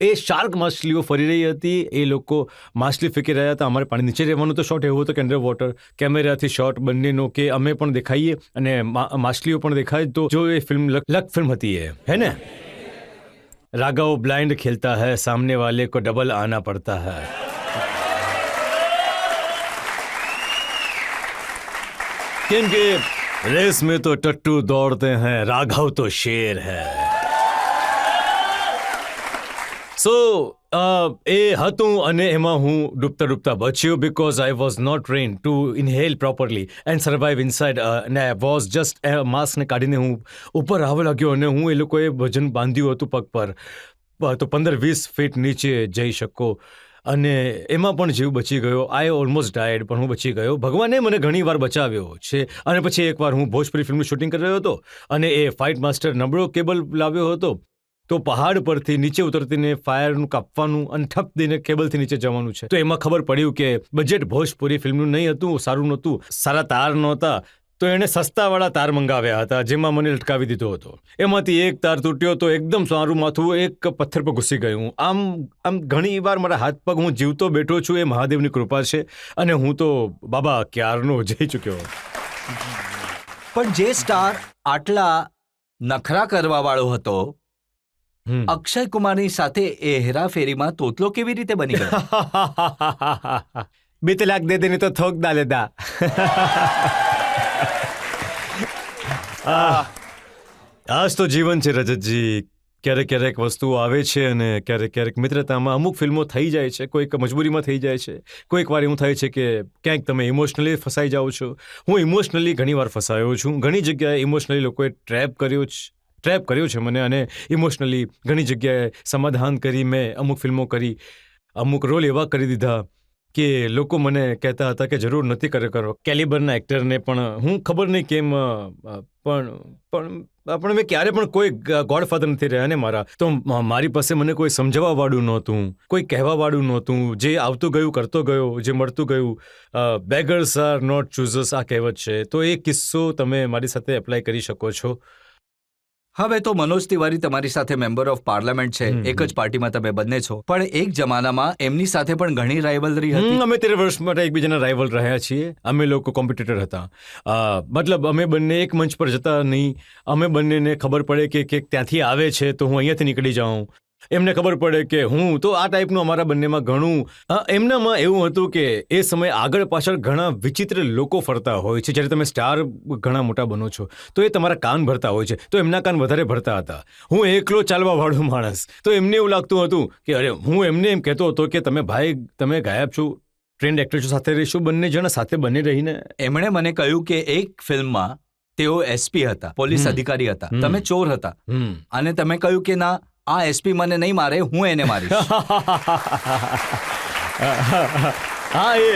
એ શાર્ક માછલીઓ ફરી રહી હતી. એ લોકો માછલી ફેંકી રહ્યા હતા. અમારે પાણી નીચે રહેવાનું તો શોટ એવો હતો કે અંડર વોટર કેમેરાથી શોટ બંનેનો, કે અમે પણ દેખાઈએ અને માછલીઓ પણ દેખાય. તો જો એ ફિલ્મ લક ફિલ્મ હતી, હે ને, राघव ब्लाइंड खेलता है, सामने वाले को डबल आना पड़ता है. केम के रेस में तो टट्टू दौड़ते हैं, राघव तो शेर है. સો એ હતું અને એમાં હું ડૂબતા બચ્યો, because I was not trained to inhale properly and survive inside. અને આઈ વોઝ જસ્ટ માસ્કને કાઢીને હું ઉપર આવવા લાગ્યો અને હું એ લોકોએ વજન બાંધ્યું હતું પગ પર, તો 15-20 ફીટ નીચે જઈ શકો. અને એમાં પણ જીવ બચી ગયો. આઈ ઓલમોસ્ટ ડાયડ, પણ હું બચી ગયો. ભગવાને મને ઘણી વાર બચાવ્યો છે. અને પછી એકવાર હું ભોજપુરી ફિલ્મનું શૂટિંગ કરી રહ્યો હતો અને એ ફાઇટ માસ્ટર નબળો કેબલ લાવ્યો હતો. તો પહાડ પરથી નીચે ઉતરતીને ફાયરનું કાપવાનું અને ઠપ દઈને કેબલથી નીચે જવાનું છે. તો એમાં ખબર પડ્યું કે બજેટ ભોજપુરી ફિલ્મનું નહીં હતું, સારું નહોતું, સારા તાર નહોતા. તો એણે સસ્તાવાળા તાર મંગાવ્યા હતા, જેમાં મને લટકાવી દીધો હતો. એમાંથી એક તાર તૂટ્યો તો એકદમ સારું માથું એક પથ્થર પર ઘૂસી ગયું. આમ ઘણી વાર મારા હાથ પગ, હું જીવતો બેઠો છું, એ મહાદેવની કૃપા છે. અને હું તો બાબા ક્યારનો જઈ ચૂક્યો. પણ જે સ્ટાર આટલા નખરા કરવા વાળો હતો, અક્ષય કુમારની સાથે એ હેરાફેરીમાં તોતલો કેવી રીતે બની ગયો? 2 લાખ દે દેને તો થોક ડાલે દા. આજ તો જીવન છે રજતજી. ક્યારેક વસ્તુઓ આવે છે અને ક્યારેક મિત્રતામાં અમુક ફિલ્મો થઈ જાય છે, કોઈક મજબૂરીમાં થઈ જાય છે. કોઈક વાર એવું થાય છે કે ક્યાંક તમે ઇમોશનલી ફસાઈ જાઓ છો. હું ઇમોશનલી ઘણી વાર ફસાયો છું. ઘણી જગ્યાએ ઇમોશનલી લોકોએ ટ્રેપ કર્યો છે મને, અને ઇમોશનલી ઘણી જગ્યાએ સમાધાન કરી. મેં અમુક ફિલ્મો કરી, અમુક રોલ એવા કરી દીધા કે લોકો મને કહેતા હતા કે જરૂર નથી કરો કેલિબરના એક્ટરને. પણ હું ખબર નહીં કેમ પણ મેં ક્યારે પણ કોઈ ગોડફાધર નથી રહ્યા ને મારા. તો મારી પાસે મને કોઈ સમજાવવાવાળું નહોતું, કોઈ કહેવાવાળું નહોતું. જે આવતું ગયું કરતો ગયો, જે મળતું ગયું. બેગર્સ આર નોટ ચૂઝર્સ, આ કહેવત છે. તો એ કિસ્સો તમે મારી સાથે એપ્લાય કરી શકો છો. હવે તો મનોજ તિવારી તમારી સાથે મેમ્બર ઓફ પાર્લામેન્ટ છે, એક જ પાર્ટીમાં તમે બંને છો. પણ એક જમાનામાં એમની સાથે પણ ઘણી રાઇવલરી હતી. અમે 13 વર્ષ માટે એકબીજાના રાઇવલ રહ્યા છીએ. અમે લોકો કોમ્પિટિટર હતા. મતલબ અમે બંને એક મંચ પર જતા નહીં. અમે બંનેને ખબર પડે કે ત્યાંથી આવે છે તો હું અહીંયાથી નીકળી જાઉં. એમને ખબર પડે કે હું તો આ ટાઈપનું અમારા બંનેમાં ઘણું એમનામાં એવું હતું કે એ સમયે આગળ પાછળ ઘણા વિચિત્ર લોકો ફરતા હોય છે. જ્યારે તમે સ્ટાર ઘણા મોટા બનો છો તો એ તમારા કાન ભરતા હોય છે, તો એમના કાન વધારે ભરતા હતા. હું એકલો ચાલવાવાળો માણસ, તો એમને એવું લાગતું હતું કે અરે હું એમને એમ કહેતો હતો કે તમે ભાઈ તમે ગાયબ છો, ટ્રેન્ડ એક્ટર સાથે રહીશું, બંને જણા સાથે બની રહીને. એમણે મને કહ્યું કે એક ફિલ્મમાં તેઓ એસપી હતા, પોલીસ અધિકારી હતા, તમે ચોર હતા, અને તમે કહ્યું કે ના, આ એસપી મને નહીં મારે, હું એને મારીશ. હા, એ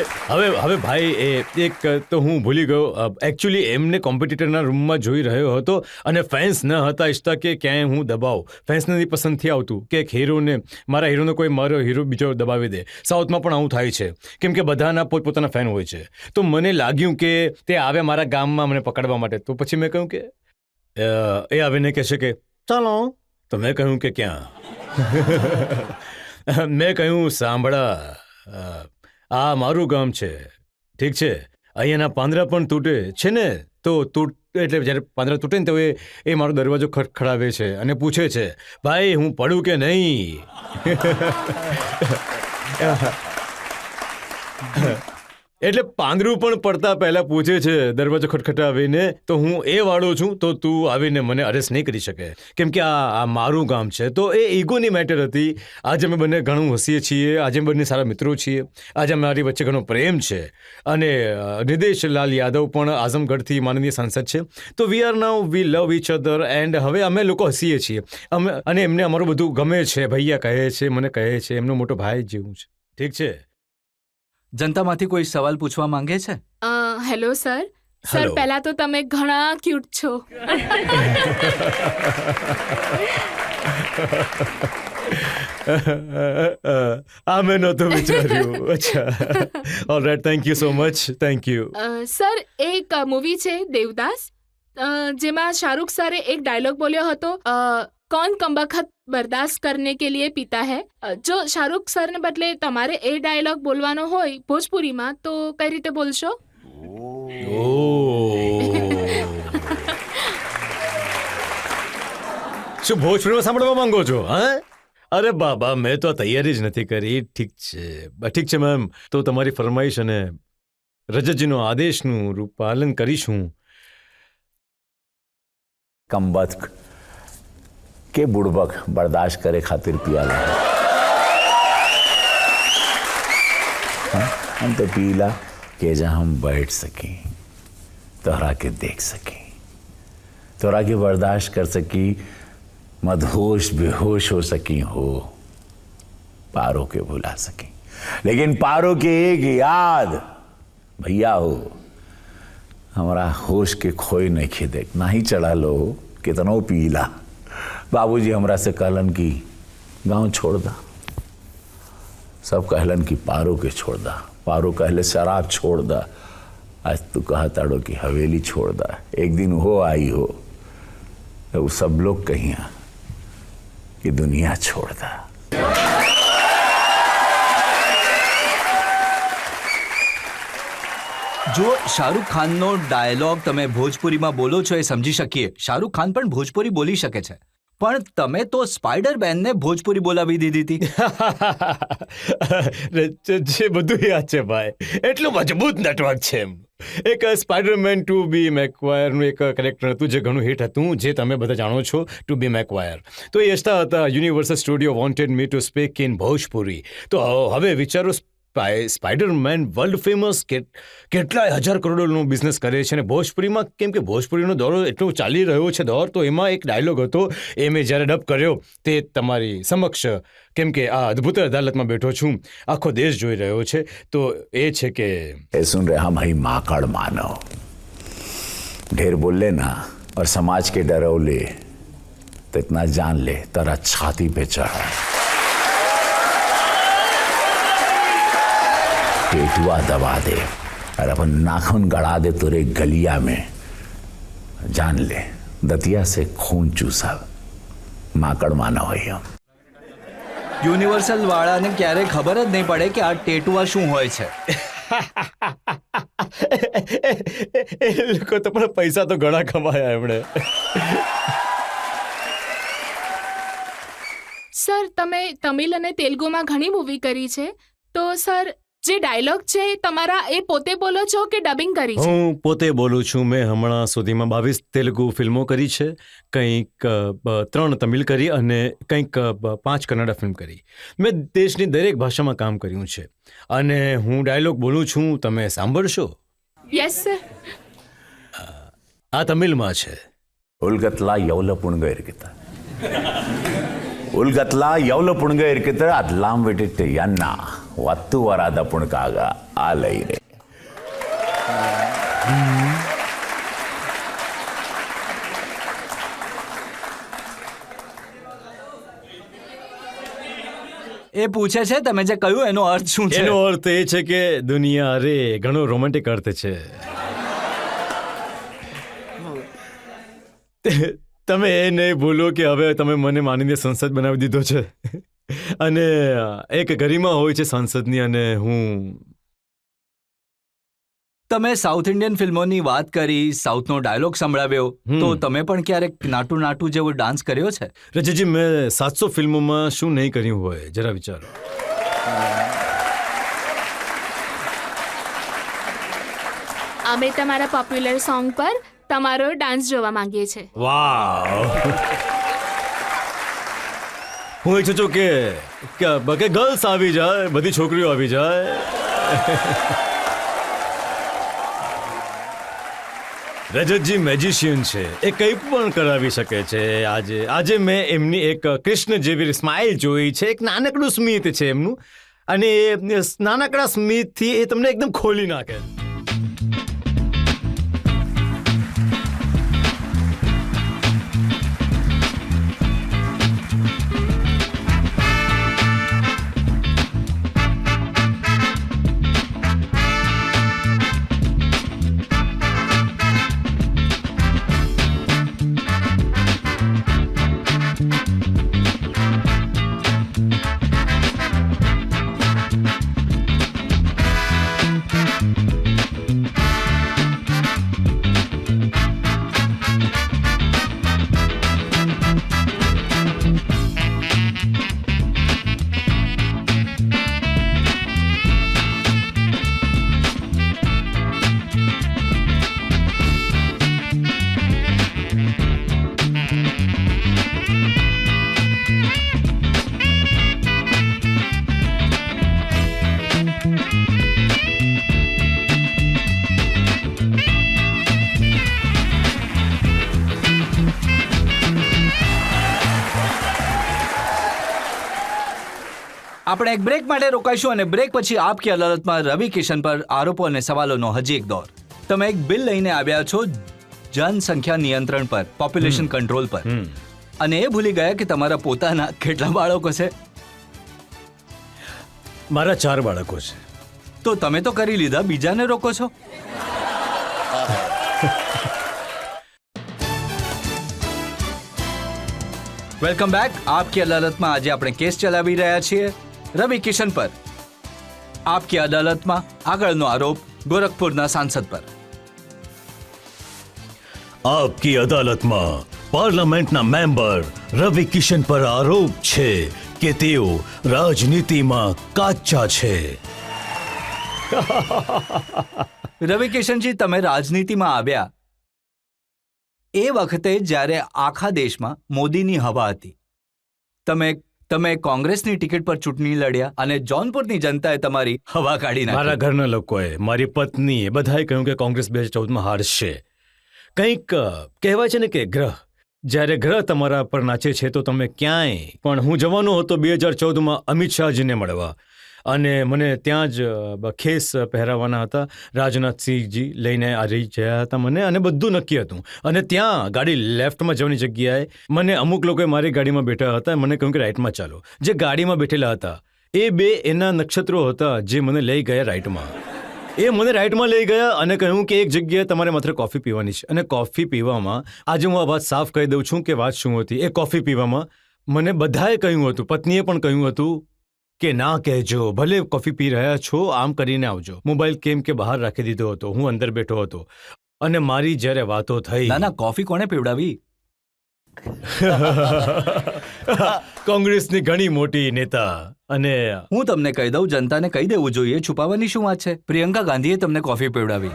હવે ભાઈ એ એક તો હું ભૂલી ગયો. એકચ્યુઅલી એમને કોમ્પિટિટરના રૂમમાં જોઈ રહ્યો હતો અને ફેન્સ ન હતા ઈચ્છતા કે ક્યાંય હું દબાવ. ફેન્સને નથી પસંદથી આવતું કે એક હીરોને, મારા હીરોને કોઈ મારો હીરો બીજો દબાવી દે. સાઉથમાં પણ આવું થાય છે કેમ કે બધાના પોતપોતાના ફેન હોય છે. તો મને લાગ્યું કે તે આવે મારા ગામમાં મને પકડવા માટે. તો પછી મેં કહ્યું કે એ આવીને કહેશે કે ચાલો. તો મેં કહ્યું કે ક્યાં? મેં કહ્યું સાંભળા, આ મારું ગામ છે, ઠીક છે, અહીંયાના પાંદડા પણ તૂટે છે ને, તો એટલે જ્યારે પાંદડા તૂટે ને તો એ મારો દરવાજો ખટખડાવે છે અને પૂછે છે ભાઈ હું પડું કે નહીં. એટલે પાંદડું પણ પડતા પહેલા પૂછે છે દરવાજો ખટખટાવીને, તો હું એ વાળો છું તો તું આવીને મને અરેસ્ટ નહીં કરી શકે કેમ કે આ મારું ગામ છે. તો એ ઈગોની મેટર હતી. આજે અમે બંને ઘણું હસીએ છીએ, આજે બંને સારા મિત્રો છીએ, આજે મારી વચ્ચે ઘણો પ્રેમ છે. અને નિદેશ લાલ યાદવ પણ આઝમગઢથી માનનીય સાંસદ છે. તો વી લવ ઈચ અધર એન્ડ હવે અમે લોકો હસીએ છીએ અને એમને અમારું બધું ગમે છે. ભૈયા કહે છે, મને કહે છે, એમનો મોટો ભાઈ જેવું છે. ઠીક છે. જનતામાંથી કોઈ સવાલ પૂછવા માંગે છે? Hello sir. Sir, Hello. પહેલા તો તમે ઘણા ક્યુટ છો. આ મેં નહોતું વિચાર્યું. અચ્છા, alright, thank you so much, thank you. Sir, એક મૂવી છે દેવદાસ, જેમાં શાહરુખ સરે એક ડાયલોગ બોલ્યો હતો, कौन कमबख्त बर्दाश्त करने के लिए पीता है. જો શાહરુખ સરને બદલે તમારે એ ડાયલોગ બોલવાનો હોય ભોજપુરીમાં તો કઈ રીતે બોલશો? શું ભોજપુરીમાં સાંભળવા માંગો છો? હા, અરે બાબા, મેં તો તૈયારી જ નથી કરી. ઠીક છે મેમ, તો તમારી ફરમાઈશ અને રજતજીનો આદેશનું પાલન કરીશું. कमबख्त के बुड़बक बर्दाश्त करे खातिर पियाला हम तो पीला के जहाँ हम बैठ सकें, तोहरा के देख सकें, तोहरा के बर्दाश्त कर सकी, मदहोश बेहोश हो सकी हो, पारो के भुला सकी, लेकिन पारो के एक याद भैया हो, हमारा होश के खोई नहीं खिदे ना ही चढ़ा लो कितनो पीला. बाबूजी हमरा से कहलन की गांव छोड़ दा, सब कहलन की पारो के छोड़ दा, पारो कहले शराब छोड़ दा, आज तू कहा ताड़ो की हवेली छोड़ दा. एक दिन हो आई हो तो सब लोग कहिया कि दुनिया छोड़ दा. જો શાહરુખ ખાનનો ડાયલોગ તમે ભોજપુરીમાં બોલો છો એ સમજી શકીએ. શાહરુખ ખાન પણ ભોજપુરી બોલી શકે છે, પણ તમે તો સ્પાઈડરમેનને ભોજપુરી બોલાવી દીધી હતી. જે બધું યાદ છે ભાઈ, એટલું મજબૂત નેટવર્ક છે. એમ એક સ્પાઈડરમેન ટુ બી મેકવાયરનું એક કેરેક્ટર હતું જે ઘણું હિટ હતું, જે તમે બધા જાણો છો, ટુ બી મેકવાયર. તો એ યશતા હતા, universal studio wanted me to speak in Bhojpuri. તો હવે વિચારો, સ્પાઈડરમેન વર્લ્ડ ફેમસ, કેટલા હજાર કરોડોનો બિઝનેસ કરે છે. અને ભોજપુરીમાં, કેમ કે ભોજપુરીનો દોર એટલો ચાલી રહ્યો છે દોર, તો એમાં એક ડાયલોગ હતો, એ મેં જ્યારે ડબ કર્યો તે તમારી સમક્ષ, કેમ કે આ અદ્ભુત અદાલતમાં બેઠો છું, આખો દેશ જોઈ રહ્યો છે. તો એ છે કે सुन रहे हम ही माकड़ मानव, ढेर बोल लेना और समाज के डरौले तो इतना जान ले तेरा छाती पे चढ़ा, पेटुआ दबा दे और अपन नाखून गड़ा दे तेरे गलिया में, जान ले दतिया से खून चूसा. माकड़ मानव है हम. યુનિવર્સલ વાળાને ક્યારેય ખબર જ નહીં પડે કે આ ટેટુઆ શું હોય છે. એ લોકો તો પણ પૈસા તો ઘણા કમાયા એમણે. સર તમે તમિલ અને તેલુગુમાં ઘણી મૂવી કરી છે, તો સર જે ડાયલોગ છે તમારા એ પોતે બોલો છો કે ડબિંગ કરી છે? હું પોતે બોલું છું. મેં હમણાં સુધીમાં 22 તેલુગુ ફિલ્મો કરી છે, કંઈક 3 તમિલ કરી અને કંઈક 5 કન્નડા ફિલ્મ કરી. મેં દેશની દરેક ભાષામાં કામ કર્યું છે અને હું ડાયલોગ બોલું છું, તમે સાંભળશો? Yes sir. આ તમિલમાં છે. உலகத்துல எவ்வளவு புண்க இருக்குது உலகத்துல எவ்வளவு புண்க இருக்குது அதெல்லாம் விட்டுட்டு என்ன ஒத்து வராத புண்காக ஆலையிலே એ પૂછે છે તમે જે કહ્યું એનો અર્થ શું છે? એનો અર્થ એ છે કે દુનિયા અરે ઘણો રોમેન્ટિક અર્થ છે. તમે એ નહીં ભૂલો કે હવે તમે મને માનીને સંસદ બનાવી દીધો છે અને એક ગરિમા હોય છે સંસદની, અને હું તમે સાઉથ ઇન્ડિયન ફિલ્મોની વાત કરી, સાઉથનો ડાયલોગ સંભળાવ્યો, તો તમે પણ ક્યારેક નાટુ નાટુ જેવો ડાન્સ કર્યો છે? રજતજી, મેં 700 ફિલ્મોમાં શું નહીં કર્યું હોય, જરા વિચારો. અમે તમારા પોપ્યુલર સોંગ પર તમારો ડાન્સ જોવા માંગીએ છીએ. વાવ! હું ઈચ્છું છું કે ગર્લ્સ આવી જાય, બધી છોકરીઓ આવી જાય. રજતજી મેજિશિયન છે, એ કંઈ પણ કરાવી શકે છે. આજે મેં એમની એક કૃષ્ણ જેવી સ્માઇલ જોઈ છે, એક નાનકડું સ્મિત છે એમનું, અને એ નાનકડા સ્મિતથી એ તમને એકદમ ખોલી નાખે. આપણે એક બ્રેક માટે રોકાઈશું અને બ્રેક પછી આપ કી અદાલતમાં રવિ કિશન પર આરોપો અને સવાલોનો હજી એક દોર. તમે એક બિલ લઈને આવ્યા છો જનસંખ્યા નિયંત્રણ પર, પોપ્યુલેશન કંટ્રોલ પર, અને એ ભૂલી ગયા કે તમારા પોતાના કેટલા બાળકો છે? મારા 4 બાળકો છે. તો તમે તો કરી લીધા, બીજાને રોકો છો? Welcome back. આપ કી અદાલતમાં આજે આપણે કેસ ચલાવી રહ્યા છીએ રવિ કિશન પર. આપ કી અદાલતમાં આગળનો આરોપ ગોરખપુરના સાંસદ પર. આપકી અદાલતમાં પાર્લામેન્ટના મેમ્બર રવિ કિશન પર આરોપ છે કે તેઓ રાજનીતિમાં કાચા છે. રવિ કિશનજી, તમે રાજનીતિમાં આવ્યા એ વખતે જ્યારે આખા દેશમાં મોદીની હવા હતી. તમે કોંગ્રેસની ટિકિટ પર ચૂંટણી લડ્યા અને જોનપુરની જનતાએ તમારી હવા કાઢી નાખી. મારા ઘરના લોકોએ, મારી પત્નીએ, બધાએ કહ્યું કે કોંગ્રેસ 2014માં હારશે. કંઈક કહેવાય છે ને કે જ્યારે ગ્રહ તમારા પર નાચે છે તો તમે ક્યાંય. પણ હું જવાનો હતો 2014માં અમિત શાહજીને મળવા, અને મને ત્યાં જ ખેસ પહેરાવવાના હતા. રાજનાથસિંહજી લઈને આવી ગયા હતા મને, અને બધું નક્કી હતું. અને ત્યાં ગાડી લેફ્ટમાં જવાની જગ્યાએ મને અમુક લોકોએ મારી ગાડીમાં બેઠા હતા, મને કહ્યું કે રાઈટમાં ચાલો. જે ગાડીમાં બેઠેલા હતા એ 2 એના નક્ષત્રો હતા જે મને લઈ ગયા રાઈટમાં. એ મને રાઈટમાં લઈ ગયા અને કહ્યું કે એક જગ્યાએ તમારે માત્ર કોફી પીવાની છે. અને કોફી પીવામાં, આજે હું આ વાત સાફ કહી દઉં છું કે વાત શું હતી. એ કોફી પીવામાં મને બધાએ કહ્યું હતું, પત્નીએ પણ કહ્યું હતું કે ના કહેજો, ભલે કોફી પી રહ્યા છો આમ કરીને આવજો. મોબાઈલ કેમ કે બહાર રાખી દીધો હતો, હું અંદર બેઠો હતો, અને મારી જ્યારે વાતો થઈ. ના, કોફી કોણે પીવડાવી? કોંગ્રેસની ઘણી મોટી નેતા અને હું તમને કહી દઉં, જનતાને કહી દેવું જોઈએ, છુપાવવાની શું વાત છે? પ્રિયંકા ગાંધીએ તમને કોફી પીવડાવી.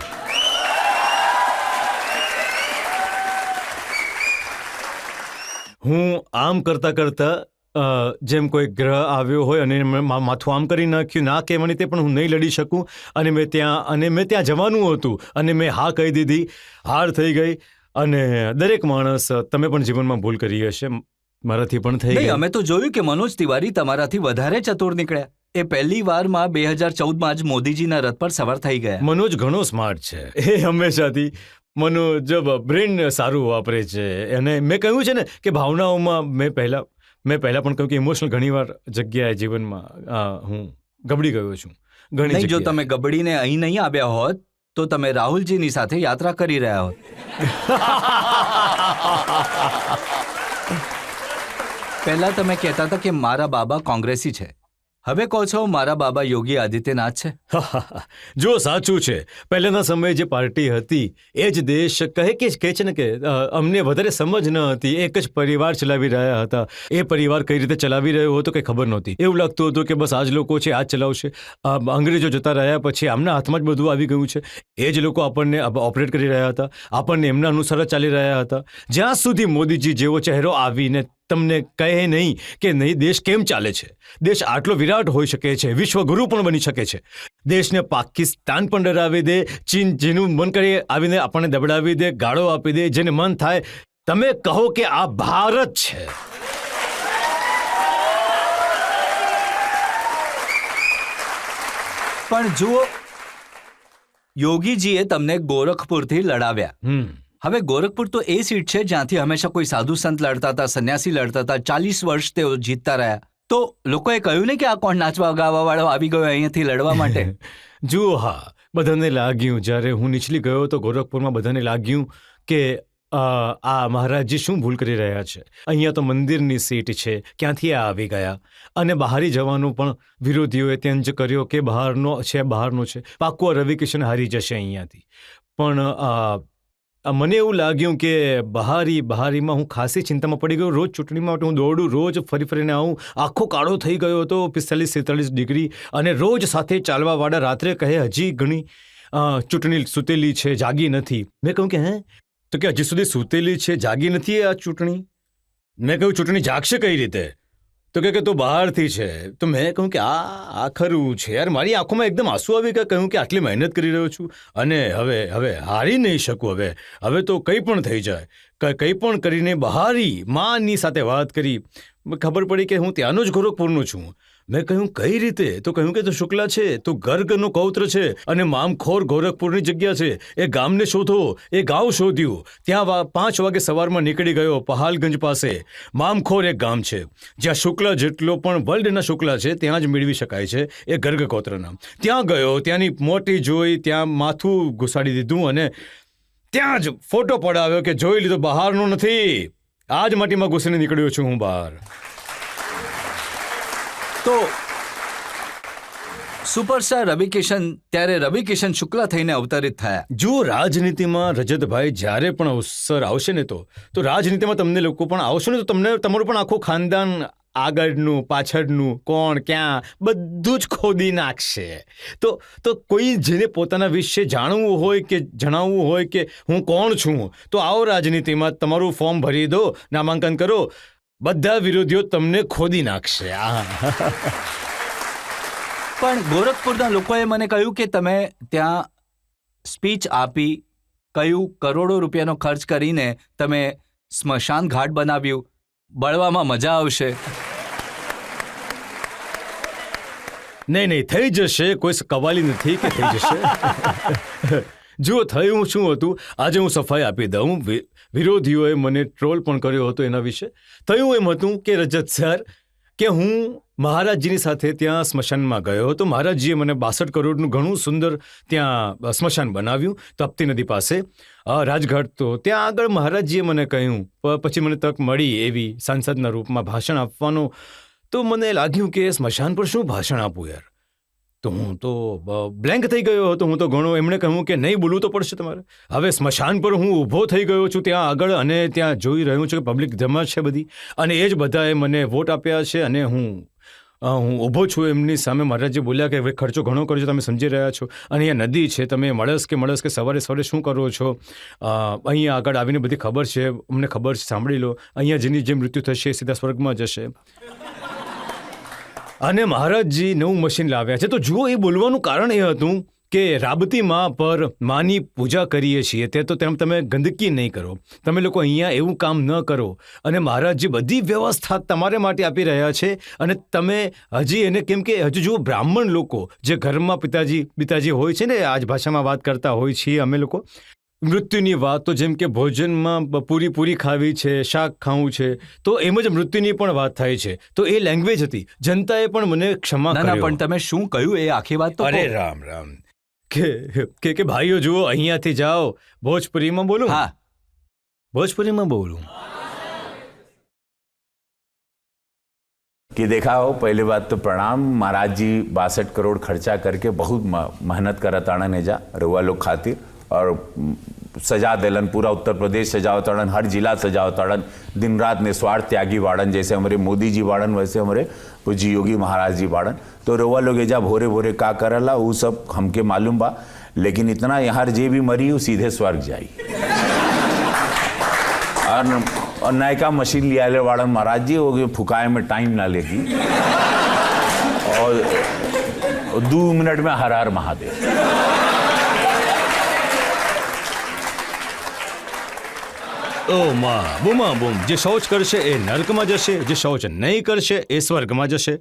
હું આમ કરતા કરતા જેમ કોઈ ગ્રહ આવ્યો હોય અને મેં માથું આમ કરી નાખ્યું, ના કે મને તે પણ હું નહીં લડી શકું, અને મેં ત્યાં જવાનું હતું અને મેં હા કહી દીધી. હાર થઈ ગઈ. અને દરેક માણસ, તમે પણ જીવનમાં ભૂલ કરી હશે, મારાથી પણ થઈ નહીં, ગઈ. અમે તો જોયું કે મનોજ તિવારી તમારાથી વધારે ચતુર નીકળ્યા. એ પહેલી વારમાં 2014માં જ મોદીજીના રથ પર સવાર થઈ ગયા. મનોજ ઘણો સ્માર્ટ છે. એ હંમેશાથી મનોજ બ્રેન સારું વાપરે છે. અને મેં કહ્યું છે ને કે ભાવનાઓમાં મેં પહેલા પણ કહ્યું કે ઇમોશનલ ઘણીવાર જગ્યાએ જીવનમાં હું ગબડી ગયો છું. ઘણી નહીં, જો જગ્યાએ. તમે ગબડીને અહીં નહીં આવ્યા હોત તો તમે રાહુલજીની સાથે યાત્રા કરી રહ્યા હોત. પહેલા તમે કહેતા હતા કે મારા બાબા કોંગ્રેસી છે, હવે કહો છો મારા બાબા યોગી આદિત્યનાથ છે. જો સાચું છે, પહેલાના સમયે જે પાર્ટી હતી એ જ દેશ કહે છે ને કે અમને વધારે સમજ ન હતી. એક જ પરિવાર ચલાવી રહ્યા હતા. એ પરિવાર કઈ રીતે ચલાવી રહ્યો હતો કંઈ ખબર નહોતી. એવું લાગતું હતું કે બસ આ જ લોકો છે, આ જ ચલાવશે. અંગ્રેજો જતા રહ્યા પછી આમના હાથમાં જ બધું આવી ગયું છે. એ જ લોકો આપણને ઓપરેટ કરી રહ્યા હતા, આપણને એમના અનુસાર જ ચાલી રહ્યા હતા. જ્યાં સુધી મોદીજી જેવો ચહેરો આવીને તમને કહે નહીં કે નહીં દેશ કેમ ચાલે છે, દેશ આટલો વિરાટ હોઈ શકે છે, વિશ્વગુરુ પણ બની શકે છે, દેશને પાકિસ્તાન પણ ડરાવી દે, ચીન જેનું મન કરે આવીને આપણને દબડાવી દે, ગાળો આપી દે, જેને મન થાય તમે કહો કે આ ભારત છે. પણ જુઓ, યોગીજીએ તમને ગોરખપુરથી લડાવ્યા. હવે ગોરખપુર તો એ સીટ છે જ્યાંથી હંમેશા કોઈ સાધુ સંત લડતા હતા, સંન્યાસી લડતા હતા. 40 વર્ષ તેઓ જીતતા રહ્યા. તો લોકોએ કહ્યું ને કે આ કોણ નાચવા ગાવા વાળો આવી ગયો અહીંયાથી લડવા માટે. જુઓ, હા, બધાને લાગ્યું, જ્યારે હું નીચલી ગયો તો ગોરખપુરમાં બધાને લાગ્યું કે આ મહારાજજી શું ભૂલ કરી રહ્યા છે. અહીંયા તો મંદિરની સીટ છે, ક્યાંથી આ આવી ગયા. અને બહારી જવાનું પણ વિરોધીઓએ ત્યાં જ કર્યો કે બહારનો છે, પાક્કો રવિ કિશન હારી જશે અહીંયાથી. પણ મને એવું લાગ્યું કે બહારીમાં હું ખાસી ચિંતામાં પડી ગયો. રોજ ચૂંટણી માટે હું દોડું, રોજ ફરીને આવું, આખો કાળો થઈ ગયો હતો, 45-46 ડિગ્રી. અને રોજ સાથે ચાલવાવાળા રાત્રે કહે હજી ઘણી ચૂંટણી સૂતેલી છે, જાગી નથી. મેં કહ્યું કે તો કે હજી સુધી સૂતેલી છે, જાગી નથી આ ચૂંટણી. મેં કહ્યું ચૂંટણી જાગશે કઈ રીતે? તો કે તો બહારથી છે. તો મેં કહ્યું કે આ ખરું છે યાર. મારી આંખોમાં એકદમ આંસુ આવી ગયા. કહ્યું કે આટલી મહેનત કરી રહ્યો છું અને હવે હારી નહીં શકું. હવે તો કંઈ પણ થઈ જાય, કંઈ પણ કરીને બહારી માની સાથે વાત કરી. ખબર પડી કે હું ત્યાંનો જ ગોરખપુરનો છું. મેં કહ્યું કઈ રીતે? તો કહ્યું કે તો શુક્લા છે, તો ઘરનો કૌત્ર છે અને મામખોર ગોરખપુરની જગ્યા છે. એ ગામને શોધો. એ ગાંવ શોધ્યું. ત્યાં 5 વાગે સવારમાં નીકળી ગયો. પહાલગંજ પાસે મામખોર એક ગામ છે જ્યાં શુક્લા જેટલો પણ વર્લ્ડના શુક્લા છે ત્યાં જ મેળવી શકાય છે, એ ગર્ગ ગોત્રના. ત્યાં ગયો, ત્યાંની મોટી જોઈ, ત્યાં માથું ઘુસાડી દીધું અને ત્યાં જ ફોટો પડાવ્યો કે જોઈ લીધો, બહારનો નથી. આ જ માટીમાં ઘૂસીને નીકળ્યો છું હું બહાર. તો સુપરસ્ટાર રવિ કિશન ત્યારે રવિ કિશન શુક્લા થઈને અવતરિત થયા. જો રાજનીતિમાં રજતભાઈ જ્યારે પણ અવસર આવશે ને તો રાજનીતિમાં તમને લોકો પણ આવશો ને તો તમને તમારું પણ આખું ખાનદાન આગળનું પાછળનું કોણ ક્યાં બધું જ ખોદી નાખશે. તો કોઈ જેને પોતાના વિશે જાણવું હોય કે જણાવવું હોય કે હું કોણ છું, તો આવો રાજનીતિમાં, તમારું ફોર્મ ભરી દો, નામાંકન કરો, બધા વિરોધીઓ તમને ખોદી નાખશે. પણ ગોરખપુરના લોકોએ મને કહ્યું કે તમે ત્યાં સ્પીચ આપી, કહ્યું કરોડો રૂપિયાનો ખર્ચ કરીને તમે સ્મશાન ઘાટ બનાવ્યું, બળવામાં મજા આવશે. નહીં, થઈ જશે. કોઈ કવાલી નથી કે થઈ જશે. જુઓ, થયું શું હતું, આજે હું સફાઈ આપી દઉં. વિરોધીઓએ મને ટ્રોલ પણ કર્યો હતો એના વિશે. થયું એમ હતું કે રજત સર, કે હું મહારાજજીની સાથે ત્યાં સ્મશાનમાં ગયો હતો. મહારાજજીએ મને 62 કરોડનું ઘણું સુંદર ત્યાં સ્મશાન બનાવ્યું તપતી નદી પાસે, રાજઘાટ. તો ત્યાં આગળ મહારાજજીએ મને કહ્યું, પછી મને તક મળી એવી સાંસદના રૂપમાં ભાષણ આપવાનો. તો મને લાગ્યું કે સ્મશાન પર શું ભાષણ આપું યાર. તો હું તો બ્લેન્ક થઈ ગયો હતો. હું તો ઘણો એમણે કહ્યું કે નહીં બોલવું તો પડશે તમારે. હવે સ્મશાન પર હું ઊભો થઈ ગયો છું ત્યાં આગળ, અને ત્યાં જોઈ રહ્યો છું કે પબ્લિક જમા છે બધી, અને એ જ બધાએ મને વોટ આપ્યા છે, અને હું ઊભો છું એમની સામે. મહારાજજી બોલ્યા કે હવે ખર્ચો ઘણો કરજો, તમે સમજી રહ્યા છો, અને અહીંયા નદી છે, તમે મળસ કે સવારે સવારે શું કરો છો, અહીંયા આગળ આવીને બધી ખબર છે, અમને ખબર છે, સાંભળી લો, અહીંયા જેની જે મૃત્યુ થશે એ સીધા સ્વર્ગમાં જશે. અને મહારાજજી નવું મશીન લાવ્યા છે. તો જુઓ, એ બોલવાનું કારણ એ હતું કે રાબતી માં પર માની પૂજા કરીએ છીએ તે તો તેમ તમે ગંદકી નહીં કરો, તમે લોકો અહીંયા એવું કામ ન કરો. અને મહારાજજી બધી વ્યવસ્થા તમારે માટે આપી રહ્યા છે, અને તમે હજી એને, કેમ કે હજુ જુઓ બ્રાહ્મણ લોકો જે ઘરમાં પિતાજી હોય છે ને, આજ ભાષામાં વાત કરતા હોય છીએ અમે લોકો, મૃત્યુની વાત, તો જેમ કે ભોજનમાં પૂરી ખાવી છે, શાક ખાવું છે, તો એમ જ મૃત્યુની પણ વાત થાય છે. તો એ લેંગ્વેજ હતી, જનતાએ પણ મને ક્ષમા ના, કર્યો. પણ તમે શું કહ્યું એ આખી વાત તો અરે કહો. રામ કે ભાઈઓ જુઓ, અહીંયાથી જાઓ, ભોજપુરીમાં બોલું. હા, भोजपुरी में बोलूं. कि देखा हो, पहली बात तो प्रणाम महाराज जी, 62 करोड़ खर्चा करके बहुत मेहनत करत आड़न एजा रुआ लोग खातिर, और सजा देलन, पूरा उत्तर प्रदेश सजावत आड़न, हर जिला सजावत आड़न, दिन रात निस्वार्थ त्यागी वाड़न, जैसे हमारे मोदी जी वाड़न वैसे हमारे पूज्य योगी महाराज जी वाड़न. तो रुआ लोग एजा भोरे भोरे का करला वो सब हमके मालूम बा, लेकिन इतना यहाँ जे भी मरी वो सीधे स्वर्ग जाई. और नयका मशीन लिया ले वाड़न महाराज जी, वो फुकाए में टाइम ना लेगी, और 2 मिनट में हर हर महादेव. ઓ માં બુમા બુમ, જે શૌચ કરશે એ નરકમાં જશે, જે શૌચ નહીં કરશે એ સ્વર્ગમાં જશે.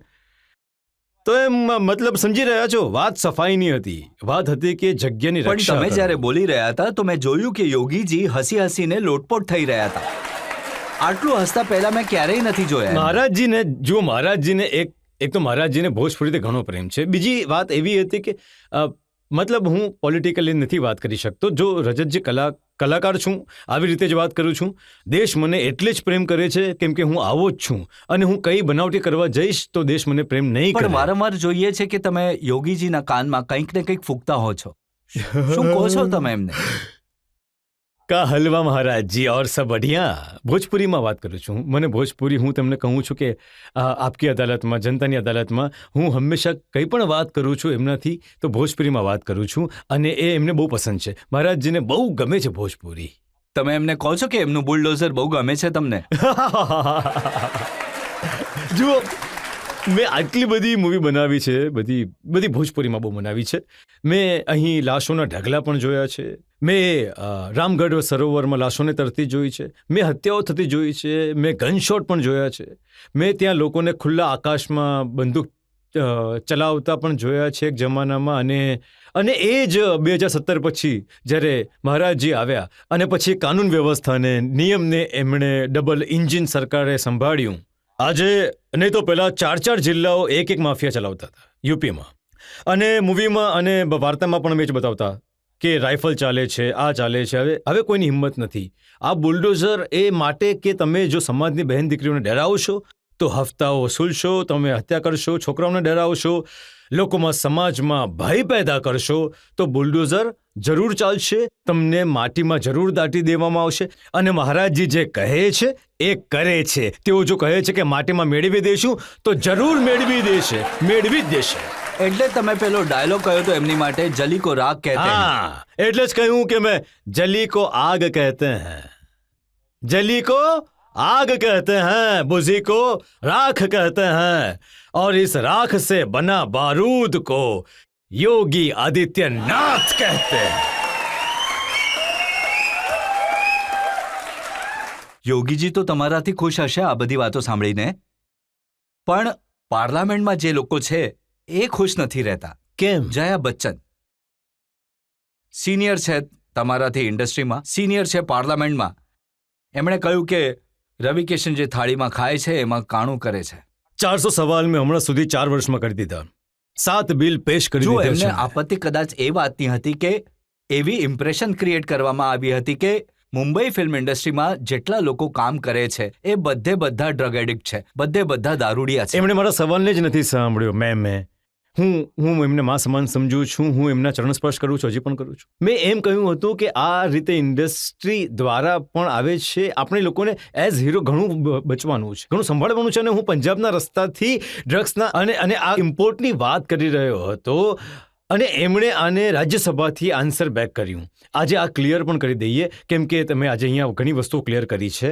તો એમ મતલબ સમજી રહ્યા છો, વાત સફાઈની હતી, વાત હતી કે જગ્યાની પણ રક્ષા તમે કરો. જ્યારે બોલી રહ્યા હતા તો મેં જોયું કે યોગીજી હસી હસીને લોટપોટ થઈ રહ્યા હતા. આટલું હસતા પહેલા મેં ક્યારેય નથી જોયા. મહારાજજીને જુઓ, મહારાજજીને એક તો મહારાજજીને ભોજપુરીથી ઘણો પ્રેમ છે. બીજી વાત એવી હતી કે મતલબ હું પોલિટિકલી નથી વાત કરી શકતો. જો રજતજી કલાકાર છું, આવી રીતે જ વાત કરું છું. દેશ મને એટલે જ પ્રેમ કરે છે કેમ કે હું આવો જ છું, અને હું કઈ બનાવટી કરવા જઈશ તો દેશ મને પ્રેમ નહીં કરે. પણ વારંવાર જોઈએ છે કે તમે યોગીજીના કાનમાં કંઈક ને કંઈક ફૂંકતા હો છો. શું કહો છો તમે એમને? કા હલવા મહારાજજી, ઓર સબ બઢિયા. ભોજપુરીમાં વાત કરું છું. મને ભોજપુરી, હું તમને કહું છું કે આપકી અદાલતમાં, જનતાની અદાલતમાં હું હંમેશા કંઈ પણ વાત કરું છું એમનાથી તો ભોજપુરીમાં વાત કરું છું, અને એ એમને બહુ પસંદ છે. મહારાજજીને બહુ ગમે છે ભોજપુરી. તમે એમને કહો છો કે એમનું બુલડોઝર બહુ ગમે છે તમને? જુઓ, મેં આટલી બધી મૂવી બનાવી છે, બધી ભોજપુરીમાં બહુ બનાવી છે. મેં અહીં લાશોના ઢગલા પણ જોયા છે, મેં રામગઢ સરોવરમાં લાશોને તરતી જોઈ છે, મેં હત્યાઓ થતી જોઈ છે, મેં ગનશોટ પણ જોયા છે, મેં ત્યાં લોકોને ખુલ્લા આકાશમાં બંદૂક ચલાવતા પણ જોયા છે એક જમાનામાં. અને એ જ 2017 પછી જ્યારે મહારાજજી આવ્યા અને પછી કાનૂન વ્યવસ્થાને, નિયમને એમણે ડબલ ઇન્જિન સરકારે સંભાળ્યું. આજે નહીં તો પહેલા 4 જિલ્લાઓ એક માફિયા ચલાવતા હતા યુપીમાં, અને મૂવીમાં અને વાર્તામાં પણ મેં જ બતાવતા કે રાઇફલ ચાલે છે, આ ચાલે છે. હવે કોઈની હિંમત નથી. આ બુલડોઝર એ માટે કે તમે જો સમાજની બહેન દીકરીઓને ડરાવશો તો હફતાઓ વસૂલશો, તમે હત્યા કરશો, છોકરાઓને ડરાવશો, લોકોમાં સમાજમાં ભય પેદા કરશો, તો બુલડોઝર જરૂર ચાલશે, તમને માટીમાં જરૂર દાટી દેવામાં આવશે. અને મહારાજજી જે કહે છે એ કરે છે. તેઓ જો કહે છે કે માટીમાં મેળવી દેશું તો જરૂર મેળવી જ દેશે. એટલે તમે પેલો ડાયલોગ કહ્યો તો એમની માટે, જલી કો રાગ કહેતે હૈ. હા, એટલે જ કહ્યું કે મેં જલી કો આગ કહેતે हैं, जली को आग कहते हैं, बुझी को राख कहते हैं, और इस राख से बना बारूद को योगी आदित्यनाथ कहते हैं. યોગીજી તો તમારાથી ખુશ હશે આ બધી વાતો સાંભળીને, પણ પાર્લામેન્ટમાં જે લોકો છે એ ખુશ નથી રહેતા. કેમ? જયા બચ્ચન સિનિયર છે તમારાથી ઇન્ડસ્ટ્રીમાં, સિનિયર છે પાર્લામેન્ટમાં. એમણે કહ્યું કે રવિ કિશન જે થાળીમાં ખાય છે એમાં કાણું કરે છે. 400 સવાલ મેં હમણાં સુધી 4 વર્ષમાં કરી દીધા, 7 બિલ પેશ કરી જો દીધા એમને છે. આપત્તિ કદાચ એ વાતની હતી કે એવી ઇમ્પ્રેશન ક્રિએટ કરવામાં આવી હતી કે મુંબઈ ફિલ્મ ઇન્ડસ્ટ્રીમાં જેટલા લોકો કામ કરે છે એ બધા ડ્રગ એડિક્ટ છે, બધા દારૂડિયા છે. એમણે મારા સવાલને જ નથી સાંભળ્યો. મેં હું એમને મા સમાન સમજું છું, હું એમના ચરણ સ્પર્શ કરું છું, હજી પણ કરું છું. મેં એમ કહ્યું હતું કે આ રીતે ઇન્ડસ્ટ્રી દ્વારા પણ આવે છે, આપણે લોકોને એઝ હીરો ઘણું બચવાનું છે, ઘણું સંભાળવાનું છે. અને હું પંજાબના રસ્તાથી ડ્રગ્સના અને આ ઇમ્પોર્ટની વાત કરી રહ્યો હતો અને એમણે આને રાજ્યસભાથી આન્સર બેક કર્યું. આજે આ ક્લિયર પણ કરી દઈએ, કેમ કે તમે આજે અહીંયા ઘણી વસ્તુઓ ક્લિયર કરી છે.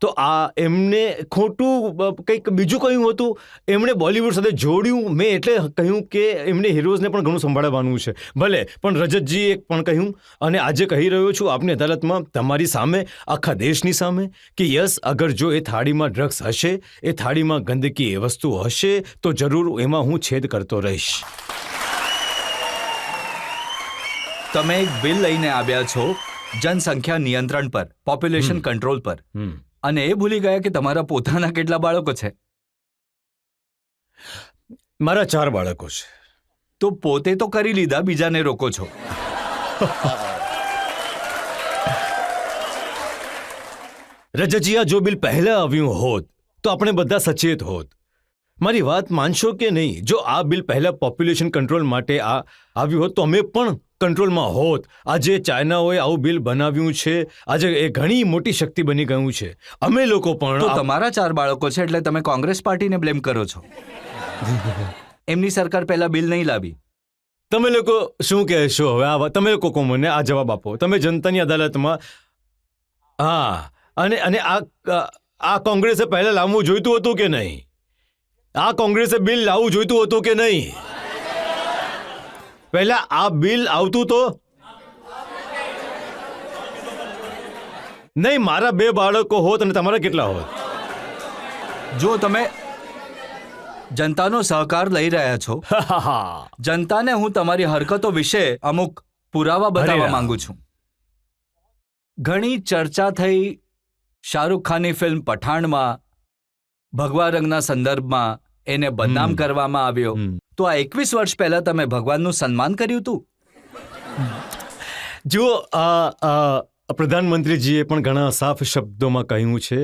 તો આ એમને ખોટું કંઈક બીજું કહ્યું હતું, એમણે બોલિવૂડ સાથે જોડ્યું. મેં એટલે કહ્યું કે એમને હીરોઝને પણ ઘણું સંભાળવાનું છે. ભલે, પણ રજતજીએ પણ કહ્યું અને આજે કહી રહ્યો છું આપની અદાલતમાં, તમારી સામે, આખા દેશની સામે, કે યસ, અગર જો એ થાળીમાં ડ્રગ્સ હશે, એ થાળીમાં ગંદકી એ વસ્તુ હશે, તો જરૂર એમાં હું છેદ કરતો રહીશ. તમે એક બિલ લઈને આવ્યા છો જનસંખ્યા નિયંત્રણ પર, પોપ્યુલેશન કંટ્રોલ પર, અને એ ભૂલી ગયા કે તમારા પોતાના કેટલા બાળકો છે? મારા 4 બાળકો છે. તો પોતે તો કરી લીધા, બીજાને રોકો છો. રજતજી, આ જો બિલ પહેલા આવ્યું હોત તો આપણે બધા સચેત હોત. મારી વાત માનશો કે નહીં, જો આ બિલ પહેલા પોપ્યુલેશન કંટ્રોલ માટે આવ્યું હોત તો અમે પણ કંટ્રોલમાં હોત. આજે ચાઇનાઓએ આવું બિલ બનાવ્યું છે, આજે એ ઘણી મોટી શક્તિ બની ગયું છે. અમે લોકો પણ તો તમારા 4 બાળકો છે એટલે તમે કોંગ્રેસ પાર્ટીને બ્લેમ કરો છો. એમની સરકાર પહેલા બિલ નહીં લાવી. તમે લોકો શું કહેશો હવે? તમે લોકો કહો, મને આ જવાબ આપો. તમે જનતાની અદાલતમાં, હા, અને આ કોંગ્રેસે પહેલા લાવવું જોઈતું હતું કે નહીં? આ કોંગ્રેસે બિલ લાવવું જોઈતું હતું કે નહીં? પહેલા આ બિલ આવતું તો નહીં. મારા 2 બાળકો હોત અને તમારા કેટલા હોત? જો તમે જનતાનો સહકાર લઈ રહ્યા છો, જનતાને હું તમારી હરકતો વિશે અમુક પુરાવા બતાવવા માંગુ છું. ઘણી ચર્ચા થઈ શાહરૂખ ખાનની ફિલ્મ પઠાણમાં ભગવા રંગના સંદર્ભમાં એને બદનામ કરવામાં આવ્યો. તો આ 21 વર્ષ પહેલા તમે ભગવાનનું સન્માન કર્યું હતું? જુઓ, પ્રધાનમંત્રીજીએ પણ ઘણા સાફ શબ્દોમાં કહ્યું છે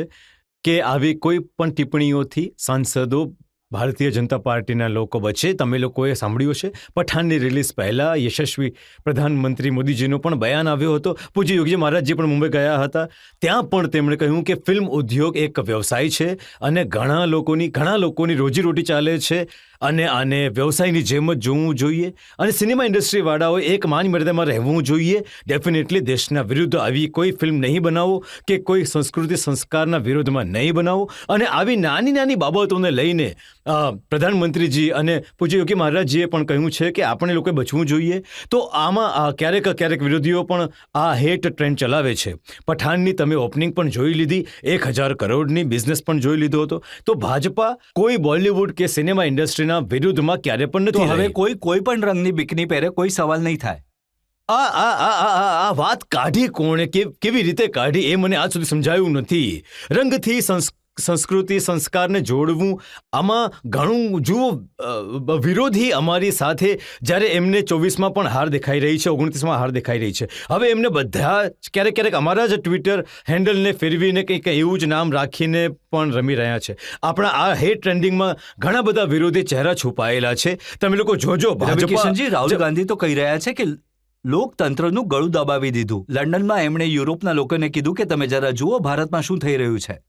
કે આવી કોઈ પણ ટિપ્પણીઓથી સાંસદો, ભારતીય જનતા પાર્ટીના લોકો બચે. તમે લોકોએ સાંભળ્યું છે, પઠાણની રિલીઝ પહેલાં યશસ્વી પ્રધાનમંત્રી મોદીજીનો પણ બયાન આવ્યો હતો. પૂજ્ય યોગીજી મહારાજજી પણ મુંબઈ ગયા હતા. ત્યાં પણ તેમણે કહ્યું કે ફિલ્મ ઉદ્યોગ એક વ્યવસાય છે અને ઘણા લોકોની રોજીરોટી ચાલે છે અને આને વ્યવસાયની જેમ જ જોવું જોઈએ. અને સિનેમા ઇન્ડસ્ટ્રીવાળાઓએ એક માન મર્યાદામાં રહેવું જોઈએ. ડેફિનેટલી દેશના વિરુદ્ધ આવી કોઈ ફિલ્મ નહીં બનાવો કે કોઈ સંસ્કૃતિ સંસ્કારના વિરોધમાં નહીં બનાવો. અને આવી નાની નાની બાબતોને લઈને પ્રધાનમંત્રીજી અને પૂજ્ય યોગી મહારાજજીએ પણ કહ્યું છે કે આપણે લોકોએ બચવું જોઈએ. તો આમાં ક્યારેક વિરોધીઓ પણ આ હેટ ટ્રેન્ડ ચલાવે છે. પઠાણની તમે ઓપનિંગ પણ જોઈ લીધી, 1000 કરોડની બિઝનેસ પણ જોઈ લીધો હતો. તો ભાજપા કોઈ બોલિવૂડ કે સિનેમા ઇન્ડસ્ટ્રીના વિરુદ્ધમાં ક્યારે પણ નથી. હવે કોઈ પણ રંગની બિકની પહેરે, કોઈ સવાલ નહીં થાય. આ વાત કાઢી કોણે, કેવી રીતે કાઢી, એ મને આજ સુધી સમજાયું નથી. રંગથી સંસ્કૃતિ સંસ્કારને જોડવું, આમાં ઘણું જુઓ. વિરોધી અમારી સાથે જ્યારે એમને 24માં પણ હાર દેખાઈ રહી છે, 29માં હાર દેખાઈ રહી છે. હવે એમને બધા ક્યારેક અમારા જ ટ્વિટર હેન્ડલને ફેરવીને કંઈક એવું જ નામ રાખીને પણ રમી રહ્યા છે. આપણા આ હેટ ટ્રેન્ડિંગમાં ઘણા બધા વિરોધી ચહેરા છુપાયેલા છે. તમે લોકો જોજો. કિશનજી, રાહુલ ગાંધી તો કહી રહ્યા છે કે લોકતંત્રનું ગળું દબાવી દીધું. લંડનમાં એમણે યુરોપના લોકોને કીધું કે તમે જરા જુઓ ભારતમાં શું થઈ રહ્યું છે.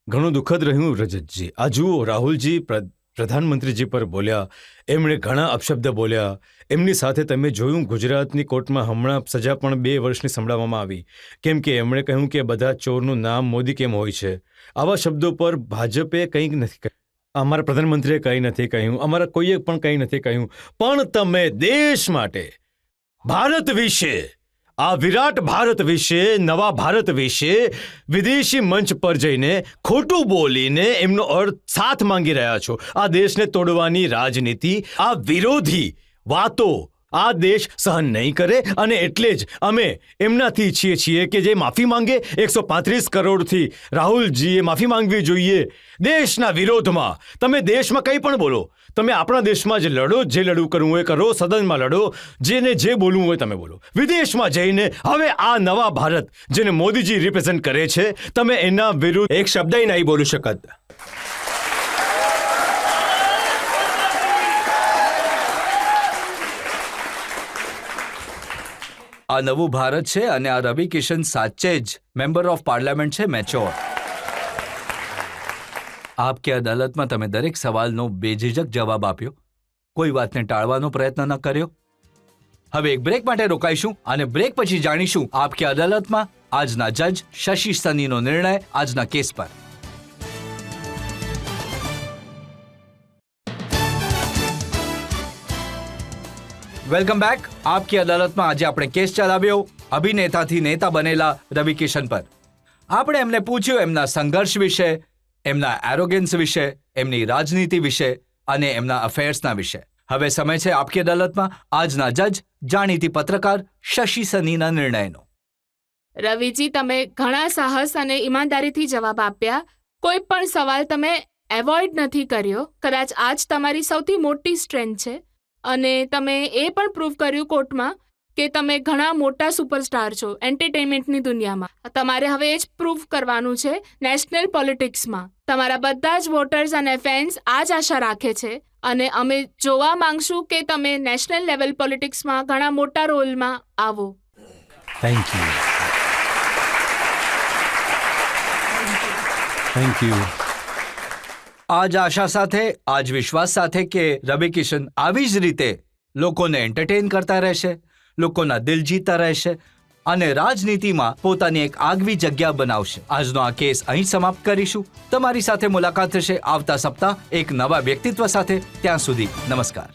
ઘણું દુઃખદ રહ્યું રજતજી. આ જુઓ, રાહુલજી પ્રધાનમંત્રીજી પર બોલ્યા, એમણે ઘણા અપશબ્દ બોલ્યા. એમની સાથે તમે જોયું ગુજરાતની કોર્ટમાં હમણાં સજા પણ 2 વર્ષની સંભળાવવામાં આવી, કેમ કે એમણે કહ્યું કે બધા ચોરનું નામ મોદી કેમ હોય છે. આવા શબ્દો પર ભાજપે કંઈક નથી કહ્યું, અમારા પ્રધાનમંત્રીએ કંઈ નથી કહ્યું, અમારા કોઈએ પણ કંઈ નથી કહ્યું. પણ તમે દેશ માટે, ભારત વિશે, આ વિરાટ ભારત વિશે, નવા ભારત વિશે વિદેશી મંચ પર જઈને ખોટું બોલીને એમનો અર્થ સાથ માંગી રહ્યા છો. આ દેશને તોડવાની રાજનીતિ, આ વિરોધી વાતો આ દેશ સહન નહીં કરે. અને એટલે જ અમે એમનાથી ઈચ્છીએ છીએ કે જે માફી માંગે, 135 કરોડથી રાહુલજીએ માફી માંગવી જોઈએ. દેશના વિરોધમાં તમે દેશમાં કંઈ પણ બોલો, તમે આપણા દેશમાં જ લડો, જે લડવું કરવું હોય કરો, સદનમાં લડો, જેને જે બોલવું હોય તમે બોલો. વિદેશમાં જઈને હવે આ નવા ભારત જેને મોદીજી રિપ્રેઝન્ટ કરે છે, તમે એના વિરુદ્ધ એક શબ્દ નહીં બોલી શકત. આ નવું ભારત છે અને આ રવિ કિશન સાચે જ મેમ્બર ઓફ પાર્લામેન્ટ છે, મેચ્યોર. આપ કે અદાલતમાં તમે દરેક સવાલનો બેઝિઝક જવાબ આપ્યો, કોઈ વાતને ટાળવાનો પ્રયત્ન ન કર્યો. હવે એક બ્રેક માટે રોકાઈશું અને બ્રેક પછી જાણીશું આપ કે અદાલતમાં આજના જજ શશી સનીનો નિર્ણય આજના કેસ પર. Welcome back. આપ કી અદાલતમાં આજે આપણે કેસ ચલાવ્યો અભિનેતાથી નેતા બનેલા રવિ કિશન પર. આપણે એમને પૂછ્યું એમના સંઘર્ષ વિશે, એમના એરોગન્સ વિશે, એમની રાજનીતિ વિશે અને એમના અફેર્સના વિશે. હવે સમય છે આપ કી અદાલતમાં આજના જજ જાણીતી પત્રકાર શશી સનીના નિર્ણયનો. રવિજી, તમે ઘણા સાહસ અને ઈમાનદારીથી જવાબ આપ્યા. કોઈ પણ સવાલ તમે એવોઇડ નથી કર્યો. કદાચ આ જ તમારી સૌથી મોટી સ્ટ્રેન્થ છે. અને તમે એ પણ પ્રૂવ કર્યું કોર્ટમાં કે તમે ઘણા મોટા સુપરસ્ટાર છો એન્ટરટેનમેન્ટની દુનિયામાં. તમારે હવે એ જ પ્રૂવ કરવાનું છે નેશનલ પોલિટિક્સમાં. તમારા બધા જ વોટર્સ અને ફેન્સ આ જ આશા રાખે છે અને અમે જોવા માંગશું કે તમે નેશનલ લેવલ પોલિટિક્સમાં ઘણા મોટા રોલમાં આવો. Thank you. Thank you. આજ આશા સાથે, આજ વિશ્વાસ સાથે કે રવિ કિશન આવી જ રીતે લોકોને એન્ટરટેન કરતા રહેશે, લોકોના દિલ જીતતા રહેશે અને રાજનીતિમાં પોતાની એક આગવી જગ્યા બનાવશે. આજનો આ કેસ અહીં સમાપ્ત કરીશું. તમારી સાથે મુલાકાત થશે આવતા સપ્તાહ એક નવા વ્યક્તિત્વ સાથે. ત્યાં સુધી નમસ્કાર.